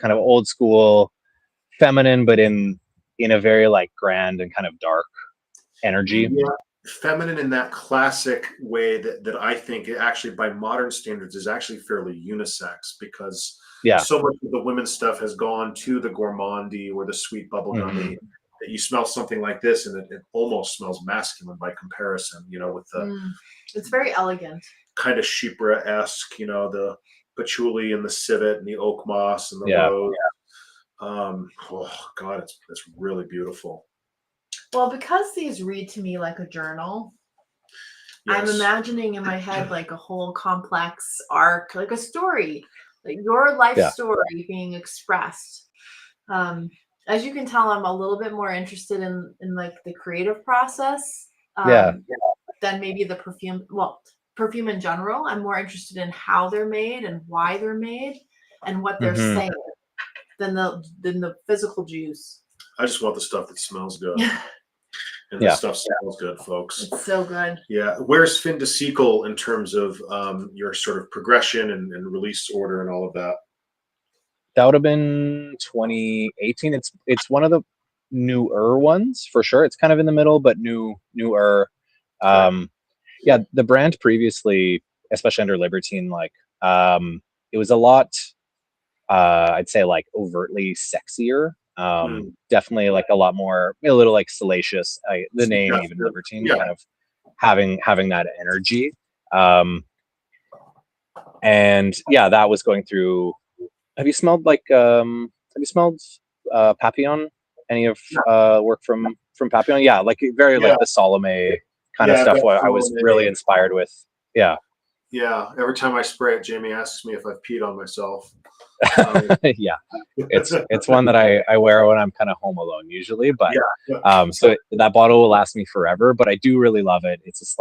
kind of old school, feminine, but in a very like grand and kind of dark energy.
Yeah. Feminine in that classic way that I think it actually by modern standards is actually fairly unisex because
Yeah.
so much of the women's stuff has gone to the gourmandy or the sweet bubblegummy
Hmm.
that you smell something like this and it almost smells masculine by comparison, with the
Mm. It's very elegant.
kind of chypre-esque, the patchouli and the civet and the oak moss and the
Yeah.
rose. Oh God, it's really beautiful.
Well, because these read to me like a journal, I'm
Yes.
imagining in my head like a whole complex arc, like a story, like your life
Yeah.
story being expressed. Um, as you can tell, I'm a little bit more interested in like the creative process
Yeah.
than maybe the perfume. Well, perfume in general. I'm more interested in how they're made and why they're made and what they're
Hmm.
saying than the physical juice.
I just want the stuff that smells good. And
Yeah.
this stuff smells good, folks.
It's so good.
Yeah. Where's Fin de Siecle in terms of your sort of progression and release order and all of that?
That would have been 2018. It's one of the newer ones for sure. It's kind of in the middle, but newer.
Okay.
Yeah, the brand previously, especially under Libertine, like it was a lot. I'd say like overtly sexier.
Mm.
Definitely like a lot more, a little like salacious. The name even
Suggestive.
Libertine,
Yeah.
kind of having that energy. Um, and yeah, that was going through. Have you smelled Papillon? Any of work from Papillon? Yeah, like very
Yeah.
like the Salome kind of
Yeah. I've
stuff.
got
What I was really
Salome.
inspired with. Yeah,
Yeah. Every time I spray it, Jamie asks me if I've peed on myself. Um,
yeah. It's one that I wear when I'm kind of home alone usually, but
yeah.
so that bottle will last me forever. But I do really love it. It's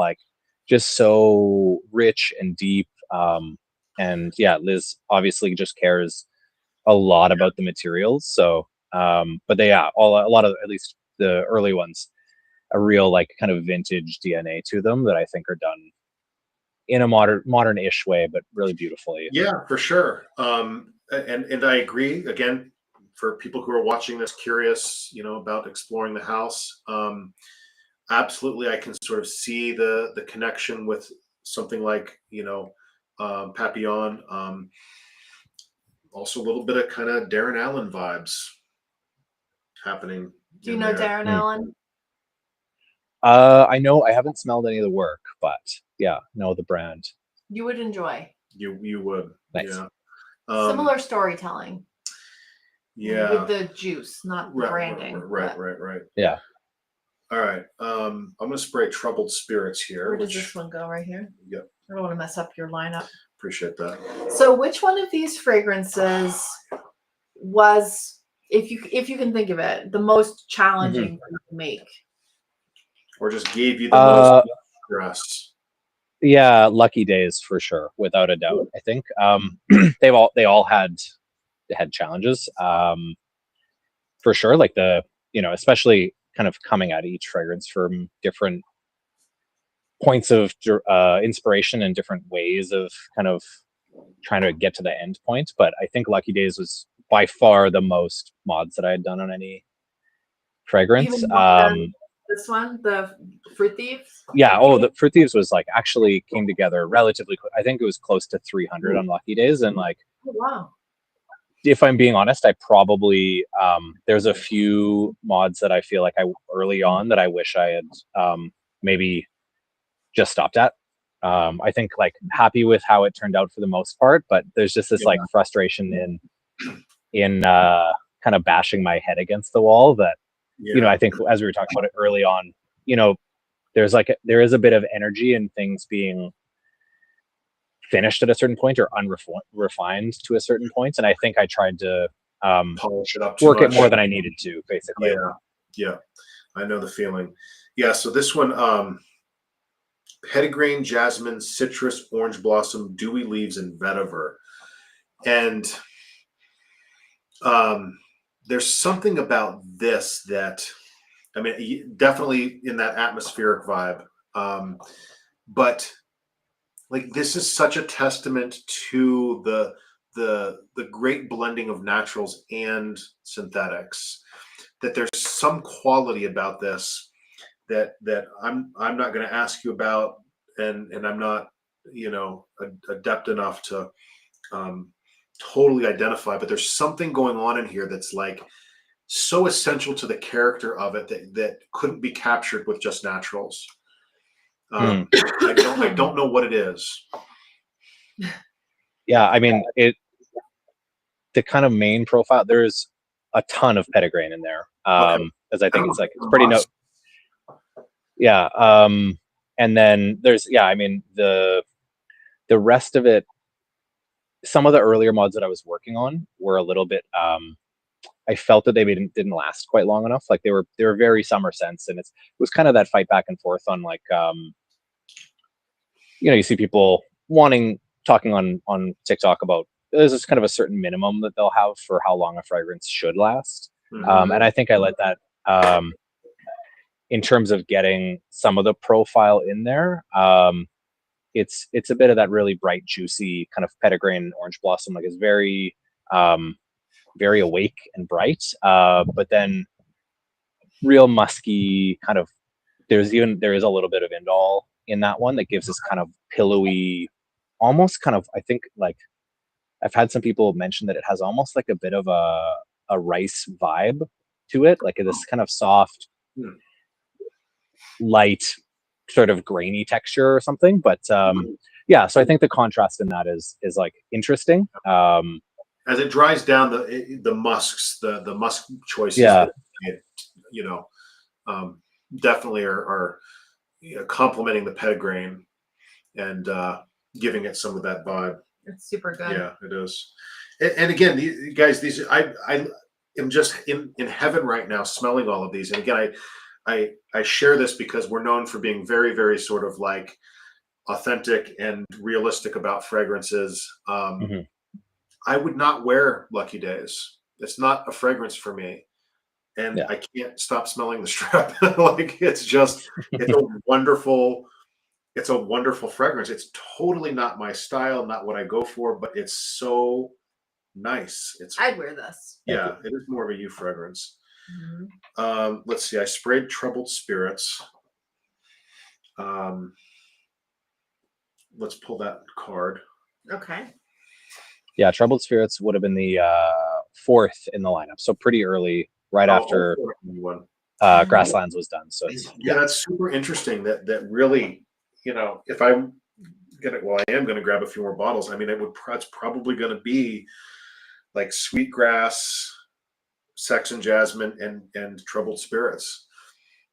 just so rich and deep. And yeah, Liz obviously just cares a lot about the materials. So, but they, yeah, a lot of, at least the early ones, a real like kind of vintage DNA to them that I think are done in a modern-ish way, but really beautifully.
Yeah, for sure. And I agree. Again, for people who are watching this, curious, about exploring the house, absolutely, I can sort of see the connection with something like Papillon. Also, a little bit of kind of Darren Allen vibes happening
Do you
in
know
there.
Darren
Mm.
Allen?
I know I haven't smelled any of the work, but yeah, know the brand.
You would enjoy.
You would,
Nice.
yeah,
Similar storytelling
yeah,
with the juice, not the branding.
right.
Yeah.
All right. I'm gonna spray Troubled Spirits here.
Where does
Which,
this one go? Right here?
yep,
I don't want to mess up your lineup.
appreciate that.
So which one of these fragrances was, if you can think of it, the most challenging for you to make?
Or just gave you the most stress.
Yeah, Lucky Days for sure, without a doubt. I think they all had challenges, for sure. Like especially kind of coming at each fragrance from different points of inspiration and different ways of kind of trying to get to the end point. But I think Lucky Days was by far the most mods that I had done on any fragrance.
Even more than this one, the Fruit Thieves?
Yeah. Oh, the Fruit Thieves was like actually came together relatively quick. I think it was close to 300 on Lucky Days, and like,
Oh, wow.
if I'm being honest, I probably there's a few mods that I feel like I early on that I wish I had maybe just stopped at. I think like happy with how it turned out for the most part, but there's just this like frustration in kind of bashing my head against the wall that I think as we were talking about it early on, there is a bit of energy in things being finished at a certain point or unrefined to a certain point, and I think I tried to
Polish it up too
work
much.
it more than I needed to, basically.
Yeah, I know the feeling. Yeah, so this one, petitgrain, jasmine, citrus, orange blossom, dewy leaves, and vetiver. And there's something about this that, I mean, definitely in that atmospheric vibe. But like this is such a testament to the great blending of naturals and synthetics, that there's some quality about this that I'm not going to ask you about, and I'm not, you know, adept enough to um, totally identify. But there's something going on in here that's like so essential to the character of it that couldn't be captured with just naturals.
Mm.
I don't know what it is.
Yeah, I mean, the kind of main profile, there's a ton of petitgrain in there.
Okay.
As I think
Oh,
it's like, it's pretty yeah. And then there's, yeah, I mean, the rest of it, some of the earlier mods that I was working on were a little bit, I felt that they didn't last quite long enough. Like they were very summer scents, and it was kind of that fight back and forth on like, you know, you see people talking on TikTok about there's this kind of a certain minimum that they'll have for how long a fragrance should last. And I think I let that, in terms of getting some of the profile in there. It's a bit of that really bright, juicy kind of petitgrain orange blossom. Like it's very, very awake and bright. But then real musky kind of. There is a little bit of indol in that one that gives this kind of pillowy, almost kind of, I think, like I've had some people mention that it has almost like a bit of a rice vibe to it, like this kind of soft, light, sort of grainy texture or something. But yeah, so I think the contrast in that is like interesting.
As it dries down, the musks, the musk choices
Yeah,
that you know, definitely are you know, complementing the petitgrain and giving it some of that vibe.
It's super good.
Yeah, it is. And again, guys, these I am just in heaven right now, smelling all of these. And again, I share this because we're known for being very, very sort of like authentic and realistic about fragrances.
hmm
I would not wear Lucky Days. It's not a fragrance for me, and
yeah,
I can't stop smelling the strap. Like it's just, it's a wonderful, it's a wonderful fragrance. It's totally not my style, not what I go for, but it's so nice. It's,
I'd wear this.
thank you.
yeah, it is more of a you fragrance.
Mhm.
Let's see. I sprayed Troubled Spirits. Um, let's pull that card.
Okay.
Yeah, Troubled Spirits would have been the fourth in the lineup, so pretty early, right after
One.
Grasslands was done. So it's
Yeah, that's super interesting. That really, you know, if I'm gonna, well, I am gonna grab a few more bottles. I mean, it's probably gonna be like Sweetgrass, Sex and Jasmine, and Troubled Spirits.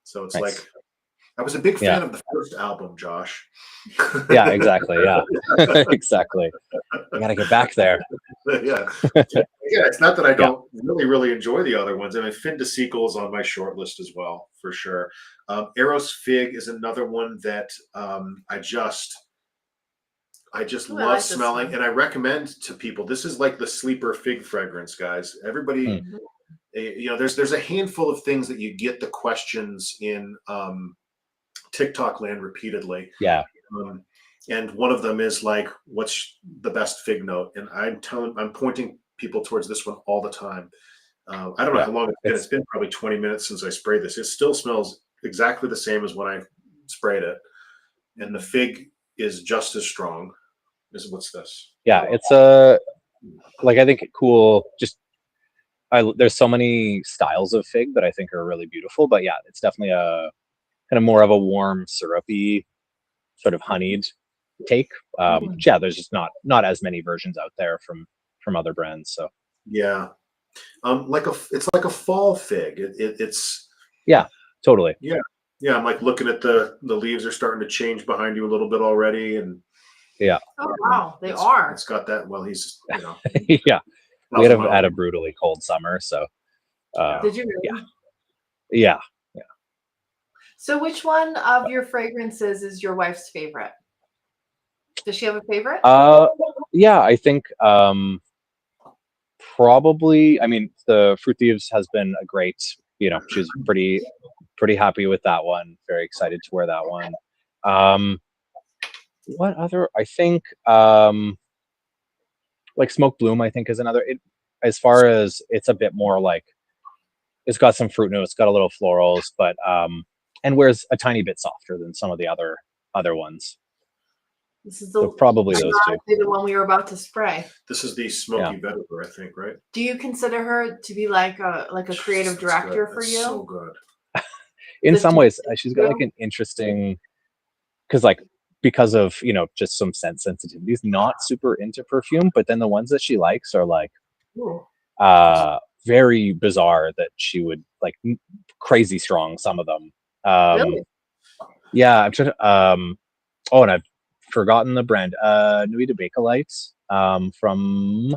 So it's
nice.
like I was a big
Yeah,
fan of the first album, Josh.
yeah, exactly. Yeah, exactly. I gotta get back there.
Yeah. Yeah, it's not that I
Yeah.
don't really enjoy the other ones. I mean, Fin de Siecle is on my short list as well, for sure. Eros Fig is another one that I just
Ooh, I
love
like this
smelling,
one.
and I recommend to people. This is like the sleeper fig fragrance, guys. Everybody,
Mm.
you know, there's a handful of things that you get the questions in TikTok land repeatedly.
Yeah.
Um, and one of them is like, what's the best fig note? And I'm pointing people towards this one all the time. I don't know
Yeah.
how long it's been. It's
It's
been probably 20 minutes since I sprayed this. It still smells exactly the same as when I sprayed it. And the fig is just as strong. What's this?
yeah. It's a like I think cool. Just there's so many styles of fig that I think are really beautiful. But yeah, it's definitely a kind of more of a warm, syrupy, sort of honeyed take. Yeah, there's just not as many versions out there from other brands. So
Yeah. It's like a fall fig. It's
yeah, totally.
yeah, yeah. I'm like looking at the leaves are starting to change behind you a little bit already, and
Yeah,
Oh wow, they are.
it's got that. Well, he's
yeah. We
1,000
had
miles.
a brutally cold summer, so
Yeah.
Did you
yeah,
really?
yeah.
So which one of your fragrances is your wife's favorite? Does she have a favorite?
Uh, yeah, I think probably, I mean, the Fruit Thieves has been a great, she's pretty happy with that one. Very excited to wear that one. What other? I think like Smoke Bloom. I think is another. As far as it's a bit more like it's got some fruit notes, it's got a little florals, but and wears a tiny bit softer than some of the other ones.
This is
So probably those two.
the one we were about to spray.
This is the Smoky Vetiver, I think, right?
Do you consider her to be like a creative director for you?
So good.
In some ways, she's got like an interesting, because of just some sensitivities. Not super into perfume, but then the ones that she likes are like very bizarre. That she would like crazy strong. Some of them.
Really?
Yeah, I'm trying to. Oh, and I've forgotten the brand. Nuit de Bakelite, from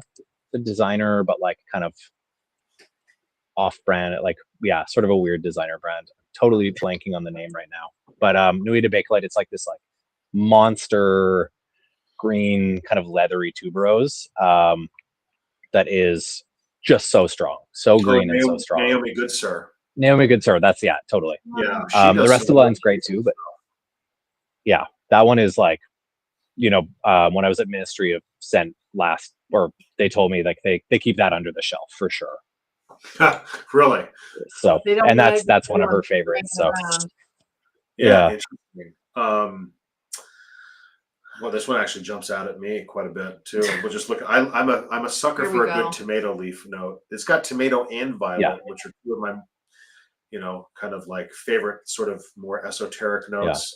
the designer, but like kind of off-brand, like sort of a weird designer brand. Totally blanking on the name right now. But Nuit de Bakelite, it's like this like monster green kind of leathery tuberose that is just so strong, so green and so strong.
Naomi Goodsir.
Naomi Goodsir, that's totally.
Yeah,
the rest of the line's great too, but yeah, that one is like, when I was at Ministry of Scent last, or they told me like they keep that under the shelf for sure.
Really?
So, and that's one of her favorites. So,
yeah. Interesting. Well, this one actually jumps out at me quite a bit too. We'll just look. I'm a sucker for a good tomato leaf note. It's got tomato and violet, which are two of my, kind of like favorite sort of more esoteric notes,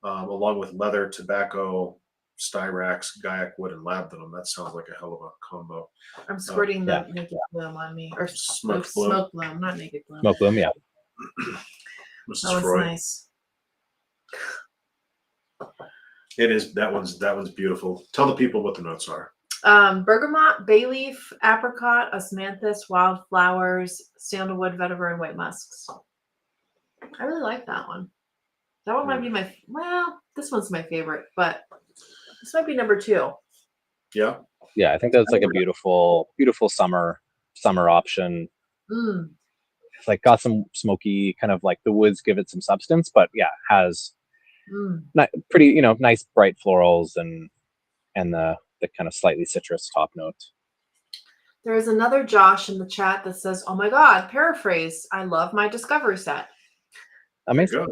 along with leather, tobacco, styrax, gaiac wood, and labdanum. That sounds like a hell of a combo.
I'm squirting the naked bloom on me, or smoke bloom, not naked bloom.
Smoke bloom, yeah.
Mrs.
That was
Freud.
nice.
It is. That one's beautiful. Tell the people what the notes are.
Bergamot, bay leaf, apricot, osmanthus, wildflowers, sandalwood, vetiver, and white musks. I really like that one. That one might be this one's my favorite, but this might be number 2.
Yeah.
Yeah, I think that's like a beautiful summer option. It's like got some smoky, kind of like the woods give it some substance, but has pretty, nice bright florals and the kind of slightly citrus top note.
There is another Josh in the chat that says, "Oh my God, Paraphrase! I love my Discovery set."
Amazing.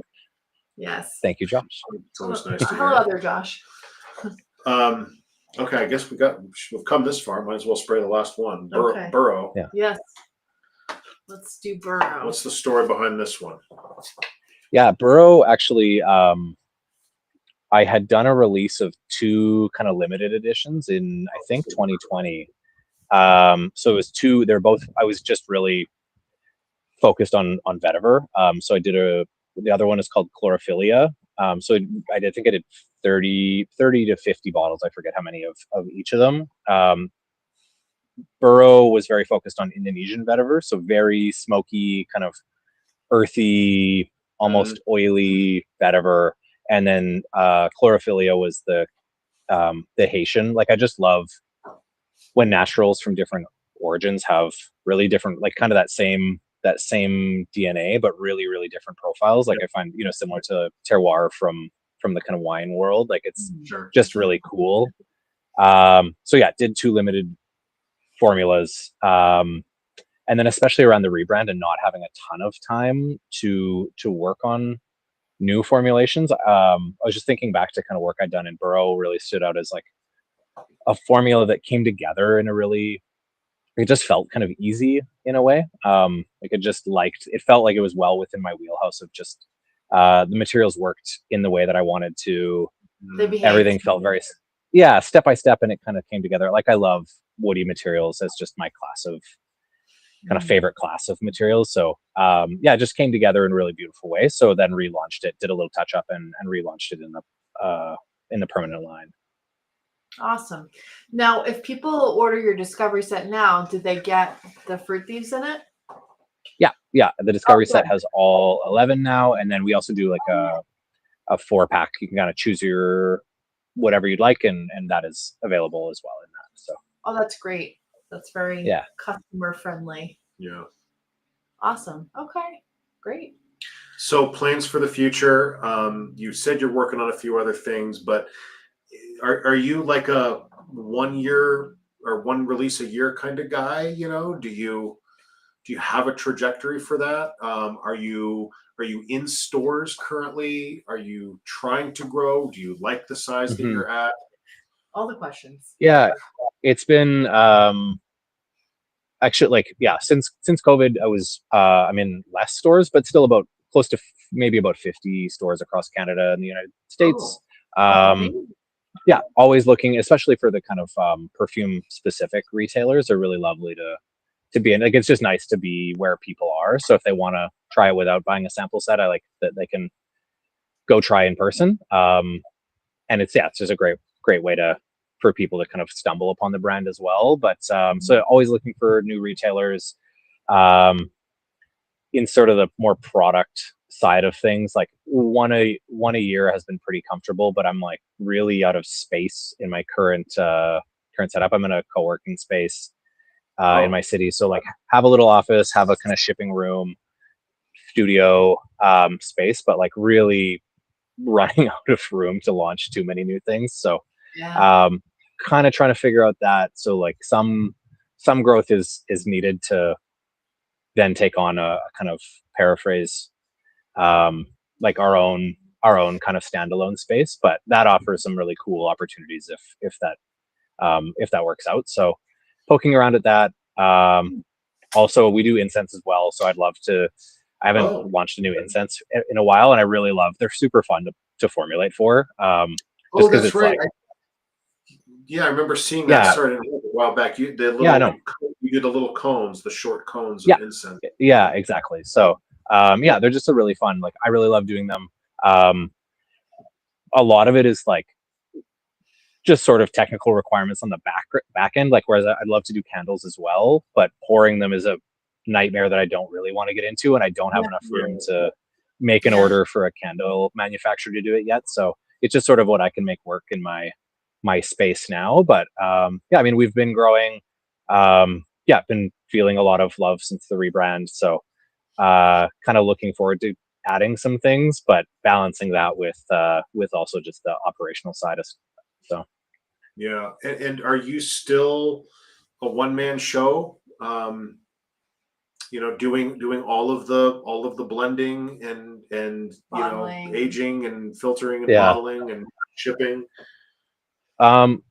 Yes.
Thank you, Josh.
It's always nice to hear.
Hello, other Josh.
Okay, I guess we've come this far. Might as well spray the last one.
Okay.
Burrow.
Yeah.
Yes. Let's do Burrow.
What's the story behind this one?
Yeah, Burrow actually. I had done a release of 2 kind of limited editions in, I think, 2020. So it was 2. They're both. I was just really focused on vetiver. So I did the other one is called Chlorophylla. So I think I did 30 to 50 bottles. I forget how many of each of them. Burrow was very focused on Indonesian vetiver, so very smoky, kind of earthy, almost oily vetiver. And then Chlorophylla was the Haitian. Like, I just love when naturals from different origins have really different, like kind of that same DNA, but really, really different profiles. Like I find, similar to terroir from the kind of wine world. Like it's just really cool. So yeah, did 2 limited formulas. And then especially around the rebrand and not having a ton of time to work on new formulations. I was just thinking back to kind of work I'd done in Burrow. Really stood out as like a formula that came together in a really, it just felt kind of easy in a way. Like it felt like it was well within my wheelhouse of just the materials worked in the way that I wanted to. Everything felt very step by step, and it kind of came together. Like, I love woody materials as just my class of kind of favorite class of materials. So it just came together in a really beautiful way. So then relaunched it, did a little touch up, and relaunched it in the permanent line.
Awesome. Now, if people order your Discovery set now, did they get the Fruit Thieves in it?
Yeah. The Discovery set has all 11 now, and then we also do like a 4-pack. You can kind of choose your whatever you'd like, and that is available as well in that. So.
Oh, that's great. That's very
Yeah.
customer friendly.
Yeah.
Awesome. Okay. Great.
So plans for the future. You said you're working on a few other things, but are you like a 1 year or one release a year kind of guy? Do you have a trajectory for that? Are you in stores currently? Are you trying to grow? Do you like the size that
Hmm.
you're at?
All the questions.
Yeah, it's been actually, like, yeah, since COVID, I'm in less stores, but still about close to maybe about 50 stores across Canada and the United
Oh,
States. Um,
amazing.
yeah, always looking, especially for the kind of perfume specific retailers, are really lovely to be in. Like, it's just nice to be where people are. So if they want to try it without buying a sample set, I like that they can go try in person. And it's just a great way to for people to kind of stumble upon the brand as well. But so always looking for new retailers um, in sort of the more product side of things. Like one a year has been pretty comfortable, but I'm like really out of space in my current setup. I'm in a co-working space in my
Oh,
city, so like have a little office, have a kind of shipping room, studio space, but like really running out of room to launch too many new things. So
Yeah.
um, kind of trying to figure out that. So like some growth is needed to then take on a kind of paraphrase, um, like our own kind of standalone space. But that offers some really cool opportunities if that works out. So poking around at that. Also, we do incense as well, so I'd love to. I haven't
oh,
launched a new incense in a while, and I really love. They're super fun to formulate for,
oh,
just because
that's
it's
right.
like,
Yeah, I remember seeing that
yeah,
started a while back.
yeah, no,
You do the little cones, the short cones of
yeah,
incense.
yeah, exactly. So, yeah, they're just a really fun. Like, I really love doing them. Um, a lot of it is like just sort of technical requirements on the back end. Like, whereas I'd love to do candles as well, but pouring them is a nightmare that I don't really want to get into, and I don't have
Yeah.
enough
Yeah.
room to make an
Yeah.
order for a candle manufacturer to do it yet. So it's just sort of what I can make work in my space now. But yeah, I mean, we've been growing. Yeah, been feeling a lot of love since the rebrand. So kind of looking forward to adding some things, but balancing that with also just the operational side of stuff. So.
Yeah. And are you still a one man show? Doing all of the blending and
Bottling.
aging and filtering and
Yeah.
bottling and shipping.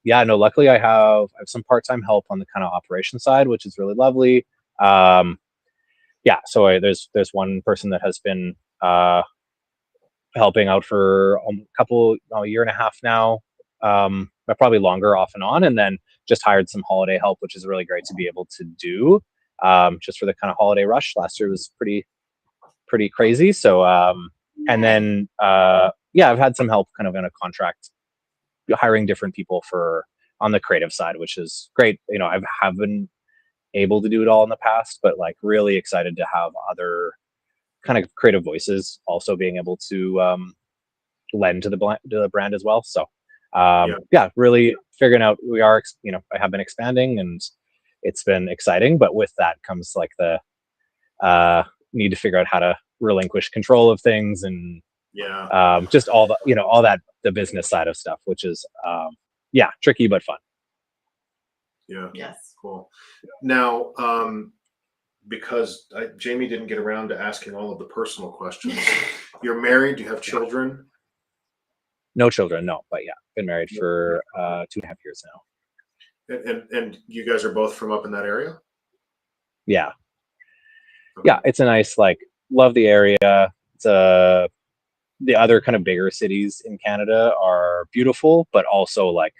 Yeah, no, luckily I have some part-time help on the kind of operation side, which is really lovely. Um, yeah, so there's one person that has been helping out for a year and a half now, but probably longer off and on, and then just hired some holiday help, which is really great to be able to do, just for the kind of holiday rush. Last year was pretty crazy. So and
Yeah.
then yeah, I've had some help kind of in a contract hiring different people for on the creative side, which is great. Have been able to do it all in the past, but like really excited to have other kind of creative voices also being able to lend to the brand as well. So
Yeah.
yeah, really figuring out I have been expanding, and it's been exciting, but with that comes like the need to figure out how to relinquish control of things, and
Yeah.
just all that the business side of stuff, which is yeah, tricky but fun.
Yeah.
Yes.
Cool. Now, because Jamie didn't get around to asking all of the personal questions. You're married. Do you have
Yeah.
children?
No children, no, but yeah, been married for 2.5 years now.
And you guys are both from up in that area?
Yeah,
Okay.
yeah, it's a nice, like, love the area. It's the other kind of bigger cities in Canada are beautiful, but also like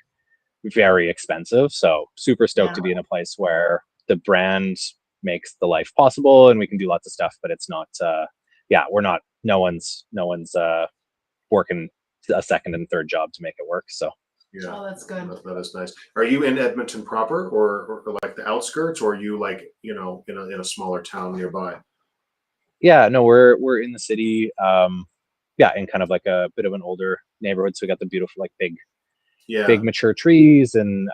very expensive. So super stoked
Yeah.
to be in a place where the brand makes the life possible and we can do lots of stuff, but it's not yeah, we're not no one's working a second and third job to make it work. So
Yeah.
Oh, that's good.
That is nice. Are you in Edmonton proper, or like the outskirts, or are you like in a smaller town nearby?
yeah, no, we're in the city, yeah, in kind of like a bit of an older neighborhood. So we got the beautiful, like, big
Yeah.
big mature trees, and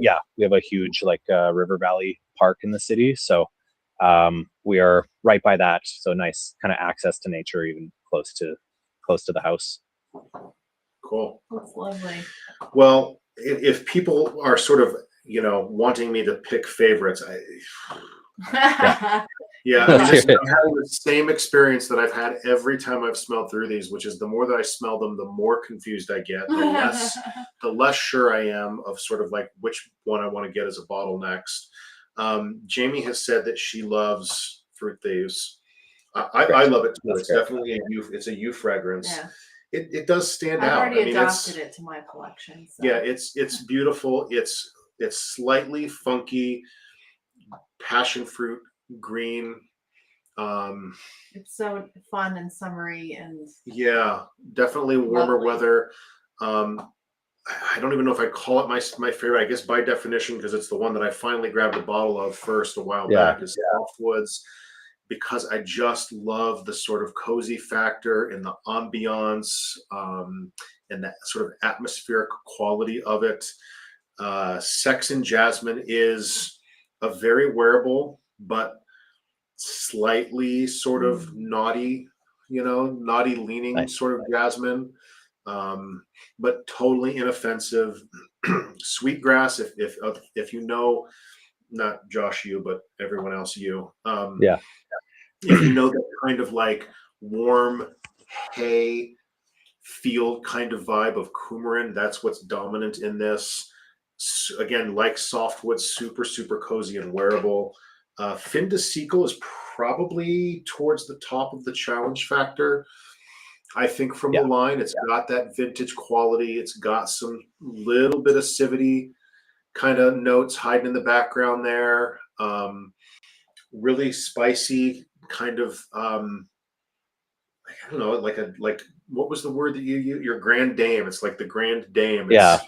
yeah, we have a huge like river valley park in the city, so we are right by that, so nice kind of access to nature, even close to the house.
Cool.
That's lovely.
Well, if people are sort of, wanting me to pick favorites, yeah, I mean,
Let's hear it.
I'm having the same experience that I've had every time I've smelled through these, which is the more that I smell them, the more confused I get, the less sure I am of sort of like which one I want to get as a bottle next. Jamie has said that she loves Fruit Thieves. I
Great.
love it too.
That's
It's
great.
definitely a youth fragrance.
Yeah.
It does stand
I've
out.
already
I mean,
adopted it to my collection. So.
yeah, it's beautiful. It's slightly funky, passion fruit green.
It's so fun and summery and
Yeah, definitely warmer
lovely.
weather. I don't even know if I call it my favorite. I guess by definition, because it's the one that I finally grabbed a bottle of first a while
Yeah.
back, is Softwoods, because I just love the sort of cozy factor and the ambiance, and that sort of atmospheric quality of it. Sex and Jasmine is a very wearable but slightly sort of naughty, naughty leaning
Nice.
sort of jasmine, but totally inoffensive. Sweetgrass, if you know, not Josh you, but everyone else you,
Yeah.
if you know that kind of like warm hay field kind of vibe of coumarin, that's what's dominant in this. Again, like softwood, super, super cozy and wearable. Fin de Siecle is probably towards the top of the challenge factor. I think from the
Yeah.
line, it's got that vintage quality. It's got some little bit of acidity kind of notes hiding in the background there. Really spicy kind of, I don't know, like what was the word that you use? Your grand dame. It's like the grand dame.
Yeah.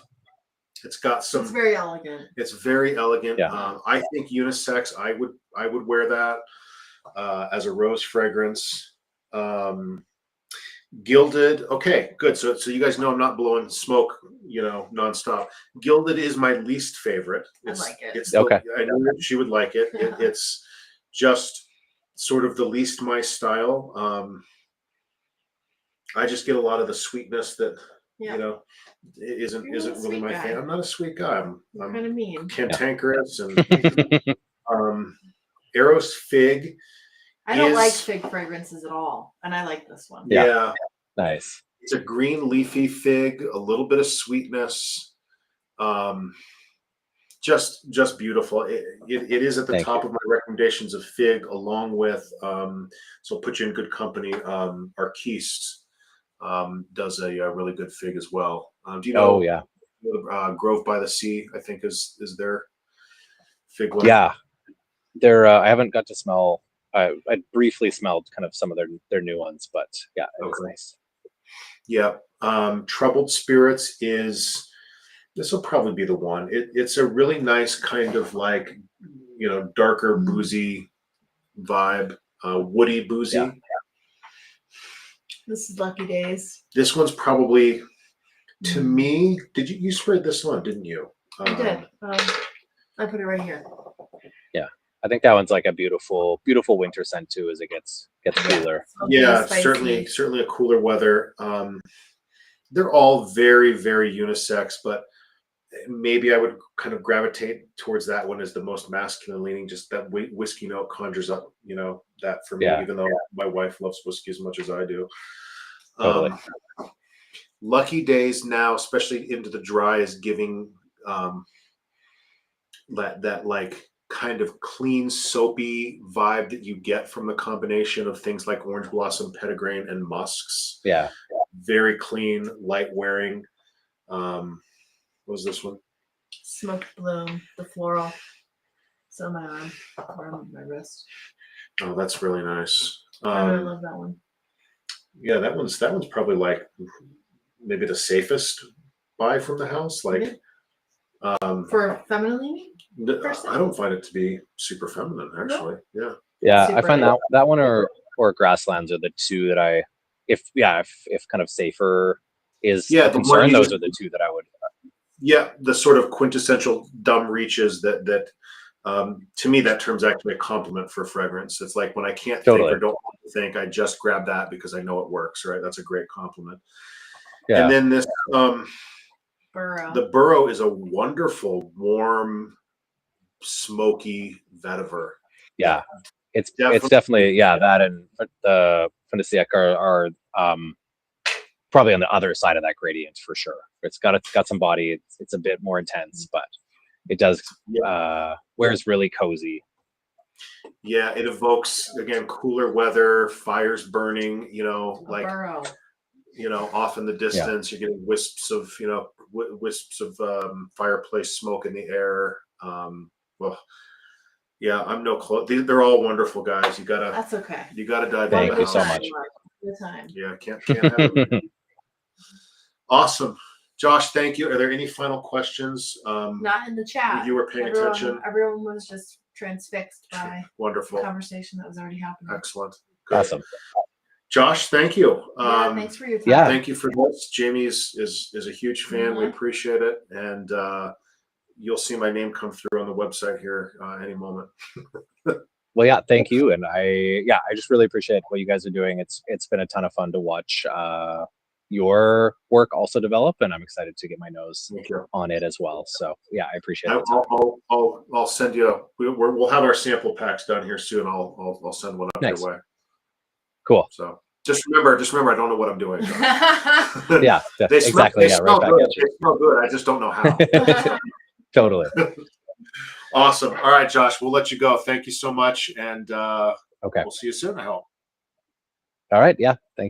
It's got some.
It's very elegant.
It's very elegant.
Yeah.
I think unisex. I would wear that as a rose fragrance. Gilded. Okay, good. So you guys know I'm not blowing smoke, nonstop. Gilded is my least favorite.
I like it.
It's
Okay.
I know that she would like it. It's just sort of the least my style. I just get a lot of the sweetness that isn't
You're not a
really
sweet
my
guy.
thing. I'm not a sweet guy. I'm
Kind of mean.
cantankerous and Eros Fig.
I don't like fig fragrances at all, and I like this one.
Yeah.
Nice.
It's a green leafy fig, a little bit of sweetness. Just beautiful. It is at the
Thank
top
you.
of my recommendations of fig, along with so I'll put you in good company. Arquiste does a really good fig as well. Do you know?
Oh yeah.
Grove by the Sea, I think is their fig one.
Yeah. They're I haven't got to smell. I briefly smelled kind of some of their new ones, but yeah, it was nice.
Yeah. Troubled Spirits this will probably be the one. It's a really nice kind of like, darker boozy vibe, woody boozy.
Yeah.
This is Lucky Days.
This one's probably, to me, you sprayed this one, didn't you?
I did. I put it right here.
Yeah. I think that one's like a beautiful, beautiful winter scent too, as it gets cooler.
Yeah, certainly a cooler weather. They're all very, very unisex, but maybe I would kind of gravitate towards that one as the most masculine leaning. Just that whiskey note conjures up, that for me, even though my wife loves whiskey as much as I do.
Totally.
Lucky Days now, especially into the dry, is giving that like kind of clean, soapy vibe that you get from the combination of things like orange blossom, petitgrain, and musks.
Yeah.
Very clean, light wearing. What was this one?
Smoked Bloom, the floral. It's on my arm of my wrist.
Oh, that's really nice.
I really love that one.
Yeah, that one's probably like maybe the safest buy from the house. Like
for feminine leaning?
I don't find it to be super feminine, actually. No.
Yeah,
Super
I find that one or Grasslands are the two that if kind of safer is a concern, those are the two that I would
Yeah, the sort of quintessential dumb reaches to me, that term's actually a compliment for fragrance. It's like when I can't think
Totally.
or don't want to think, I just grab that because I know it works, right? That's a great compliment. And
Yeah.
then this,
Burrow.
the Burrow is a wonderful, warm, smoky vetiver.
Yeah. It's
Definitely.
definitely, yeah, that and the Feniciac are probably on the other side of that gradient for sure. It's got some body. It's a bit more intense, but it does wears really cozy.
Yeah, it evokes, again, cooler weather, fires burning,
A burrow.
off in the distance. You're getting wisps of, fireplace smoke in the air. Well, yeah, I'm no close. They're all wonderful guys.
That's okay.
You gotta dive
Thank
into
you
the
so
house.
much.
Good time.
Yeah, can't have it. Awesome. Josh, thank you. Are there any final questions?
Not in the chat.
You were paying attention.
Everyone was just transfixed by the
Wonderful.
conversation that was already happening.
Excellent. Good.
Awesome.
Josh, thank you.
Yeah, thanks for your time.
Yeah.
Thank you for this. Jamie is a huge fan. We appreciate it. And you'll see my name come through on the website here any moment.
Well, yeah, thank you. And I just really appreciate what you guys are doing. It's been a ton of fun to watch your work also develop, and I'm excited to get my nose on it as well. So yeah, I appreciate it.
I'll send you. We'll have our sample packs done here soon. I'll send one up your way.
Cool.
So just remember, I don't know what I'm doing.
Yeah, exactly. Yeah, right back at you.
They smell good. I just don't know how.
Totally.
Awesome. All right, Josh, we'll let you go. Thank you so much, and
okay,
we'll see you soon, I hope.
All right. Yeah. Thank you.